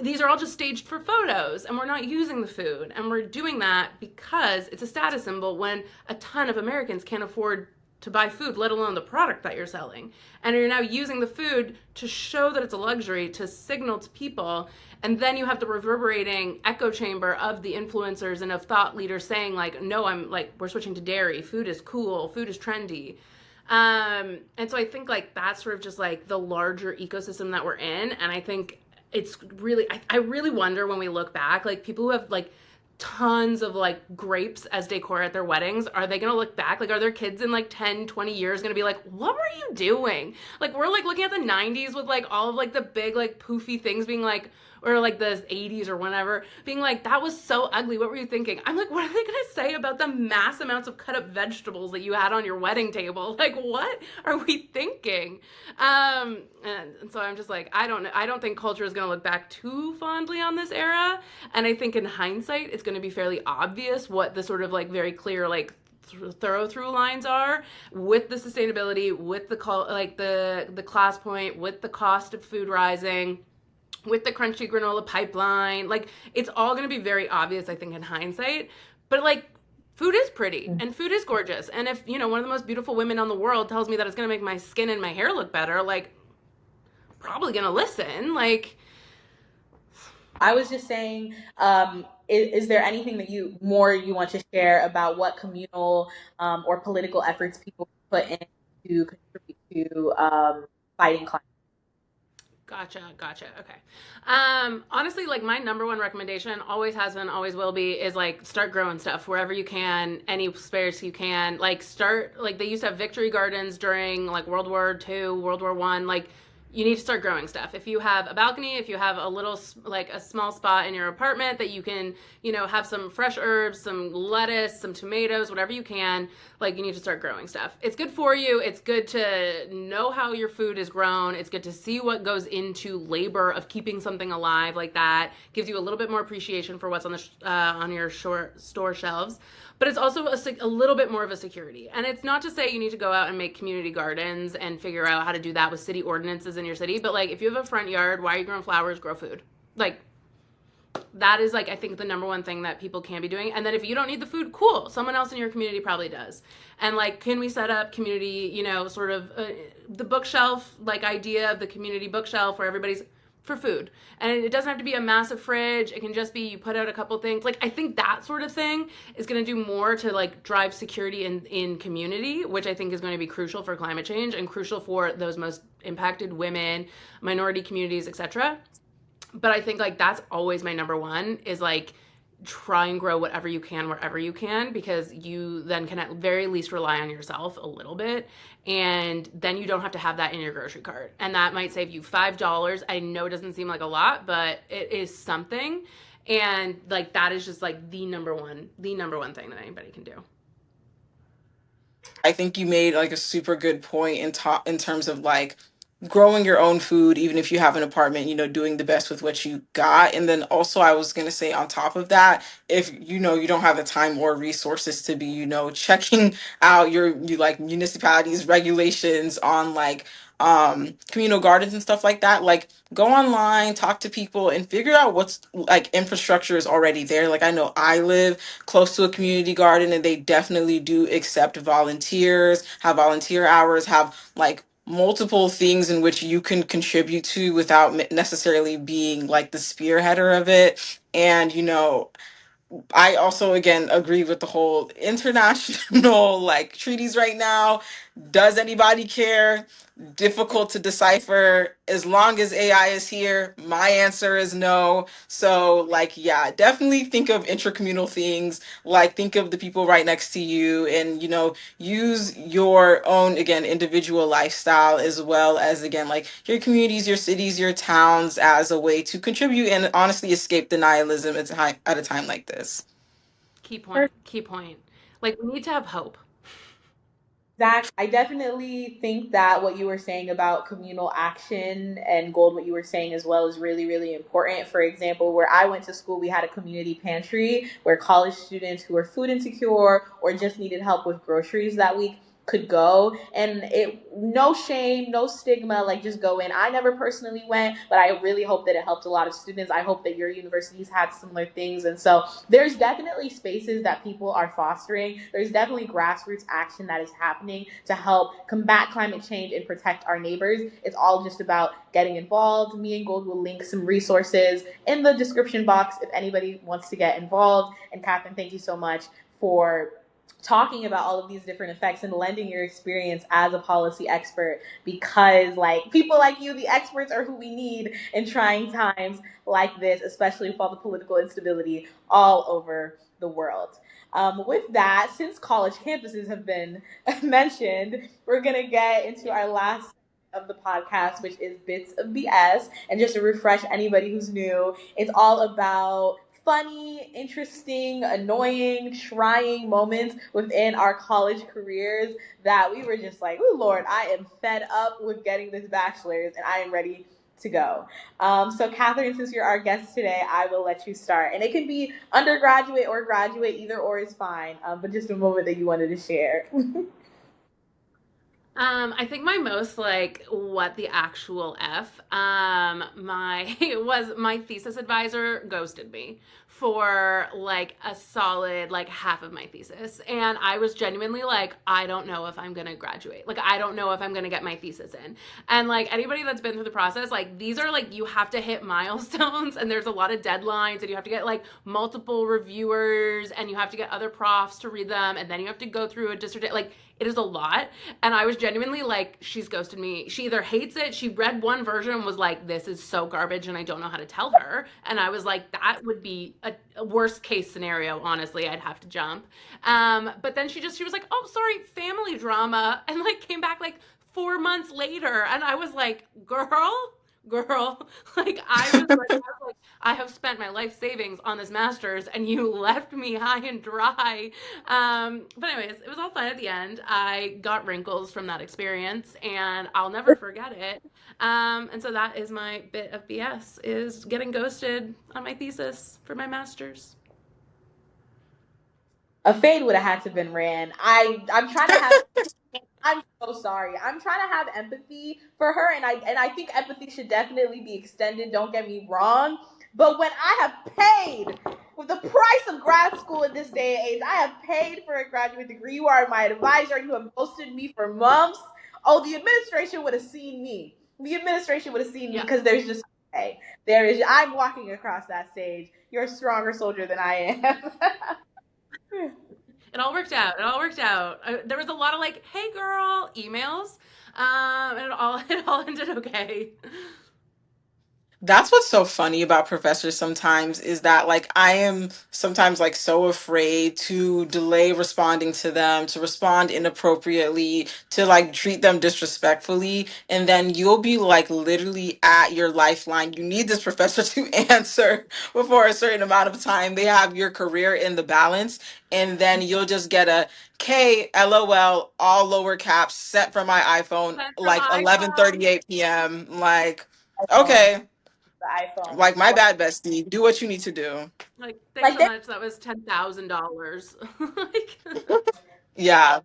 These are all just staged for photos, and we're not using the food. And we're doing that because it's a status symbol when a ton of Americans can't afford to buy food, let alone the product that you're selling. And you're now using the food to show that it's a luxury, to signal to people. And then you have the reverberating echo chamber of the influencers and of thought leaders saying like, no, I'm like, we're switching to dairy. Food is cool. Food is trendy. And so I think like that's sort of just like the larger ecosystem that we're in. And I think it's really, I really wonder when we look back, like people who have like tons of like grapes as decor at their weddings, are they going to look back? Like, are their kids in like 10, 20 years going to be like, what were you doing? Like, we're like looking at the 90s with like all of like the big like poofy things being like, or like the 80s or whatever, being like, that was so ugly. What were you thinking? I'm like, what are they going to say about the mass amounts of cut up vegetables that you had on your wedding table? Like, what are we thinking? And so I'm just like, I don't know. I don't think culture is going to look back too fondly on this era. And I think in hindsight, it's going to be fairly obvious what the sort of like very clear, like thorough through lines are with the sustainability, with the like the class point, with the cost of food rising, with the crunchy granola pipeline. Like it's all going to be very obvious, I think, in hindsight. But like food is pretty and food is gorgeous. And if, you know, one of the most beautiful women on the world tells me that it's going to make my skin and my hair look better, like probably going to listen. Like I was just saying, is there anything that you want to share about what communal or political efforts people put in to contribute to fighting climate? Gotcha. Okay. Honestly, like my number one recommendation always has been, always will be, is like start growing stuff wherever you can, any space you can. Like start, like they used to have victory gardens during like World War II, World War One. Like you need to start growing stuff. If you have a balcony, if you have a little, like a small spot in your apartment that you can, you know, have some fresh herbs, some lettuce, some tomatoes, whatever you can, like you need to start growing stuff. It's good for you. It's good to know how your food is grown. It's good to see what goes into labor of keeping something alive like that. Gives you a little bit more appreciation for what's on your store shelves. But it's also a little bit more of a security. And it's not to say you need to go out and make community gardens and figure out how to do that with city ordinances in your city. But like, if you have a front yard, why are you growing flowers? Grow food. Like, that is like, I think, the number one thing that people can be doing. And then if you don't need the food, cool. Someone else in your community probably does. And like, can we set up community, you know, sort of the bookshelf, like idea of the community bookshelf where everybody's for food. And it doesn't have to be a massive fridge. It can just be you put out a couple things. Like I think that sort of thing is going to do more to like drive security in community, which I think is going to be crucial for climate change and crucial for those most impacted women, minority communities, etc. But I think like that's always my number one, is like try and grow whatever you can wherever you can, because you then can at very least rely on yourself a little bit, and then you don't have to have that in your grocery cart, and that might save you $5. I know it doesn't seem like a lot, but it is something. And like that is just like the number one thing that anybody can do. I think you made like a super good point in terms of like growing your own food, even if you have an apartment, doing the best with what you got. And then also, I was going to say, on top of that, if you don't have the time or resources to be, checking out you like municipalities regulations on like communal gardens and stuff like that, like go online, talk to people, and figure out what's like infrastructure is already there. Like I know I live close to a community garden, and they definitely do accept volunteers, have volunteer hours, have like multiple things in which you can contribute to without necessarily being like the spearheader of it. And I also again agree with the whole international like treaties right now. Does anybody care? Difficult to decipher. As long as AI is here, my answer is no. So like yeah, definitely think of intracommunal things, like think of the people right next to you, and use your own again individual lifestyle as well as again like your communities, your cities, your towns as a way to contribute and honestly escape denialism at a time like this. Key point. Key point. Like we need to have hope. Zach, I definitely think that what you were saying about communal action and gold, what you were saying as well, is really, really important. For example, where I went to school, we had a community pantry where college students who were food insecure or just needed help with groceries that week could go, and it no shame, no stigma, like just go in. I never personally went, but I really hope that it helped a lot of students. I hope that your universities had similar things. And so there's definitely spaces that people are fostering. There's definitely grassroots action that is happening to help combat climate change and protect our neighbors. It's all just about getting involved. Me and Gold will link some resources in the description box if anybody wants to get involved. And Katherine, thank you so much for talking about all of these different effects and lending your experience as a policy expert, because like people like you, the experts, are who we need in trying times like this, especially with all the political instability all over the world. With that, since college campuses have been mentioned, we're going to get into our last of the podcast, which is Bits of BS. And just to refresh anybody who's new, it's all about funny, interesting, annoying, trying moments within our college careers that we were just like, oh Lord, I am fed up with getting this bachelor's and I am ready to go. So Katherine, since you're our guest today, I will let you start. And it can be undergraduate or graduate, either or is fine. But just a moment that you wanted to share. I think my most like what the actual F my was my thesis advisor ghosted me for like a solid like half of my thesis, and I was genuinely like, I don't know if I'm going to graduate. Like I don't know if I'm going to get my thesis in. And like anybody that's been through the process, like these are like you have to hit milestones and there's a lot of deadlines and you have to get like multiple reviewers and you have to get other profs to read them and then you have to go through a dissertation. Like it is a lot. And I was genuinely like, she's ghosted me. She either hates it. She read one version and was like, this is so garbage and I don't know how to tell her. And I was like, that would be a worst case scenario. Honestly, I'd have to jump. But then she was like, oh, sorry, family drama. And like came back like 4 months later. And I was like, girl, like I have spent my life savings on this master's and you left me high and dry. But anyways, it was all fun at the end. I got wrinkles from that experience and I'll never forget it. And so that is my bit of BS, is getting ghosted on my thesis for my master's. A fade would have had to been ran. I'm trying to have I'm so sorry. I'm trying to have empathy for her, and I think empathy should definitely be extended. Don't get me wrong, but when I have paid with the price of grad school in this day and age, I have paid for a graduate degree. You are my advisor. You have ghosted me for months. Oh, the administration would have seen me. The administration would have seen me, because there's just okay. There is. I'm walking across that stage. You're a stronger soldier than I am. It all worked out. It all worked out. There was a lot of like, "Hey, girl," emails, and it all it all ended okay. That's what's so funny about professors sometimes is that like I am sometimes like so afraid to delay responding to them, to respond inappropriately, to like treat them disrespectfully, and then you'll be like literally at your lifeline. You need this professor to answer before a certain amount of time. They have your career in the balance, and then you'll just get a K LOL all lower caps set for my iPhone Sent from like iPhone. 11:38 p.m. like iPhone, okay. the iPhone. Like my bad, bestie. Do what you need to do. Like, thanks Like so much. That was $10,000. Like, Yeah.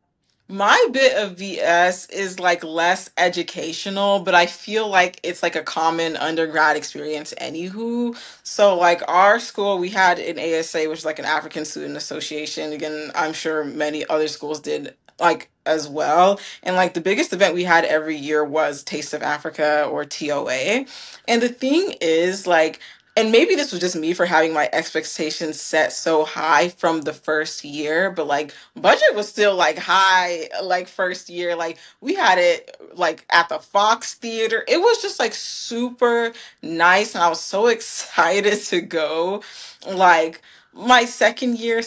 My bit of VS is like less educational, but I feel like it's like a common undergrad experience anywho. So like our school, we had an ASA, which is like an African Student Association. Again, I'm sure many other schools did like as well. And like the biggest event we had every year was Taste of Africa or TOA. And the thing is like and maybe this was just me for having my expectations set so high from the first year, but like budget was still like high like first year. Like we had it like at the Fox Theater. It was just like super nice and I was so excited to go. Like my second year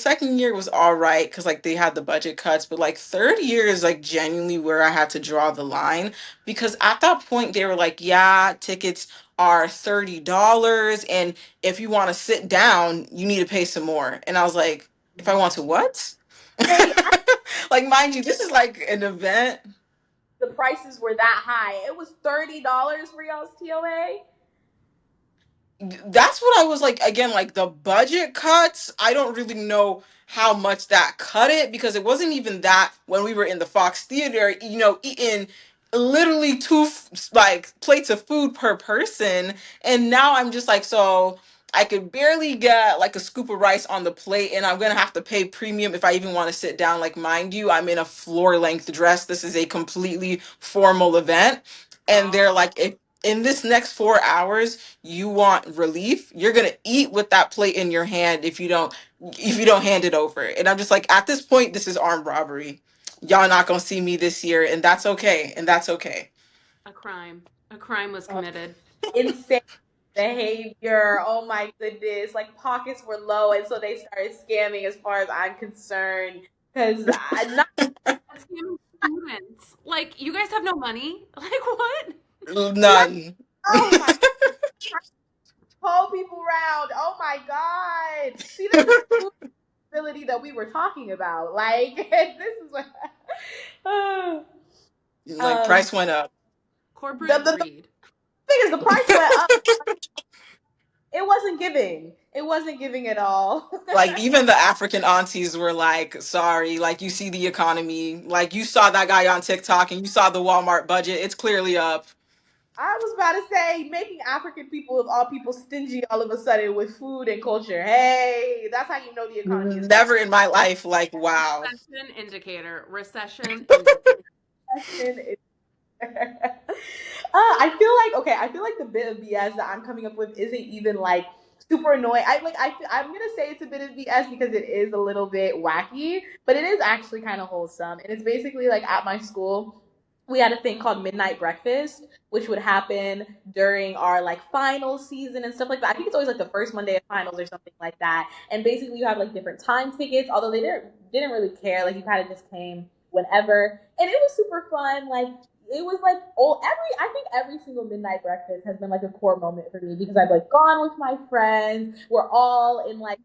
was all right because like they had the budget cuts, but like third year is like genuinely where I had to draw the line because at that point they were like, yeah, tickets are $30 and if you want to sit down you need to pay some more, and I was like, if I want to what? they, Like mind you, this is like an event. the prices were that high. It was $30 for y'all's TOA. That's what I was like, again, like the budget cuts, I don't really know how much that cut it because it wasn't even that when we were in the Fox Theater, eating literally like plates of food per person, and now I'm just like, so I could barely get like a scoop of rice on the plate and I'm gonna have to pay premium if I even want to sit down. Like mind you, I'm in a floor length dress, this is a completely formal event, and they're oh, like, if in this next 4 hours you want relief, you're gonna eat with that plate in your hand if you don't hand it over. And I'm just like, at this point, this is armed robbery. Y'all not gonna see me this year, and that's okay. And that's okay. a crime. A crime was committed. Insane behavior. Oh my goodness. Like pockets were low, and so they started scamming as far as I'm concerned. Because not That's students. Like, you guys have no money? Like, what? like, None. oh my, pull people around. Oh my God. See, this is the food ability that we were talking about. Like, this is what. Like um, price went up. Corporate the greed. thing is, the price went up. It wasn't giving. It wasn't giving at all. Like even the African aunties were like, sorry, like you see the economy, like you saw that guy on TikTok and you saw the Walmart budget, it's clearly up. I was about to say, making African people of all people stingy all of a sudden with food and culture. Hey, that's how you know the economy is bad. Never in my life, like wow. Recession indicator. Recession indicator. I feel like okay. I feel like the bit of BS that I'm coming up with isn't even like super annoying. I'm gonna say it's a bit of BS because it is a little bit wacky, but it is actually kind of wholesome. And it's basically like at my school, we had a thing called midnight breakfast, which would happen during our like final season and stuff like that. I think it's always like the first Monday of finals or something like that. And basically, you have like different time tickets. Although they didn't really care. Like you kind of just came whenever, and it was super fun. Like it was like I think every single midnight breakfast has been like a core moment for me because I've like gone with my friends. We're all in like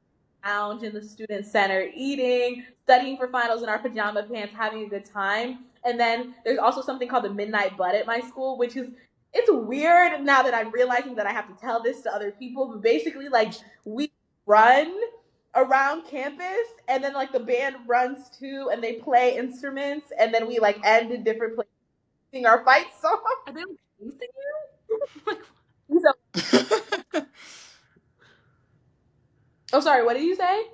lounge in the student center eating, studying for finals in our pajama pants, having a good time. And then there's also something called the midnight bud at my school, which is it's weird now that I'm realizing that I have to tell this to other people, but basically like we run around campus and then like the band runs too and they play instruments and then we like end in different places sing our fight song. Are they like chasing you? Like, So, oh, sorry. What did you say? I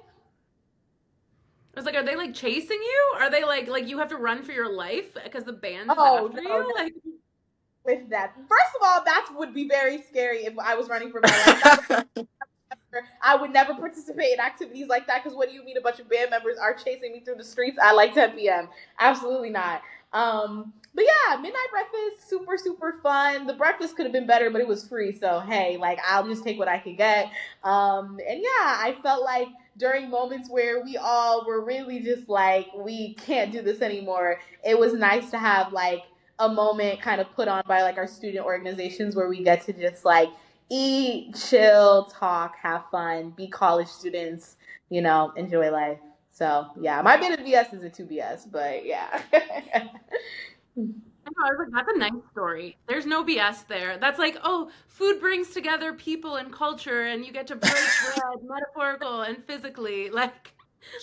was like, are they like chasing you? Are they like you have to run for your life because the band is Oh after no, you? no, Like, with that. First of all, that would be very scary if I was running for my life. That I would never participate in activities like that because what do you mean a bunch of band members are chasing me through the streets at like 10 p.m.? Absolutely not. But yeah, midnight breakfast, super, super fun. The breakfast could have been better, but it was free. So, hey, like, I'll just take what I could get. And yeah, I felt like during moments where we all were really just like, we can't do this anymore, it was nice to have like a moment kind of put on by like our student organizations where we get to just like eat, chill, talk, have fun, be college students, enjoy life. So yeah, my bit of BS is a 2 BS, but yeah. I know, I was like, that's a nice story. There's no BS there. That's like, oh, food brings together people and culture, and you get to break bread, metaphorical and physically. Like,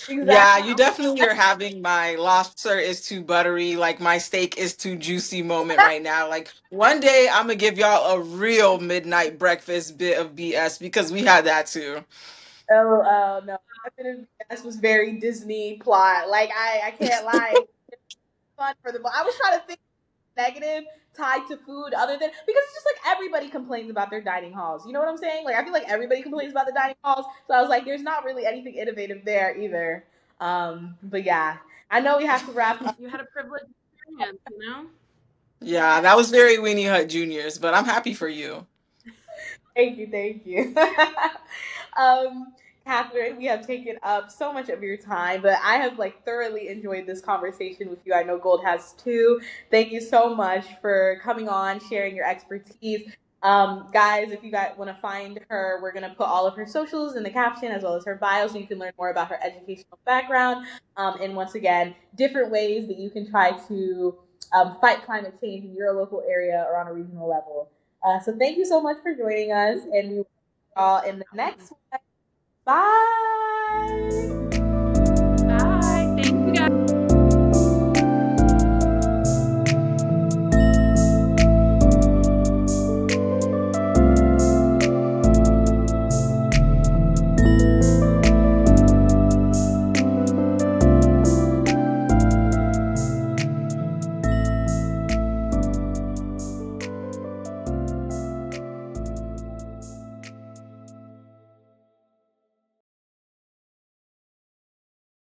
Yeah, Exactly. you definitely are having my lobster is too buttery, like my steak is too juicy moment right now. Like one day I'm gonna give y'all a real midnight breakfast bit of BS because we had that too. Oh, no. My bit of BS was very Disney plot. Like I can't lie. It's fun for the. I was trying to think negative tied to food other than because it's just like everybody complains about their dining halls. You know what I'm saying? Like I feel like everybody complains about the dining halls. So I was like, there's not really anything innovative there either. But yeah, I know we have to wrap up. you had a privileged experience, you know? Yeah, that was very Weenie Hut Juniors, but I'm happy for you. Thank you, thank you. um, Catherine, we have taken up so much of your time, but I have like thoroughly enjoyed this conversation with you. I know Gold has too. Thank you so much for coming on, sharing your expertise. Guys, if you guys want to find her, we're going to put all of her socials in the caption as well as her bio so you can learn more about her educational background. And once again, different ways that you can try to fight climate change in your local area or on a regional level. So thank you so much for joining us, and we will see y'all in the next one. Bye.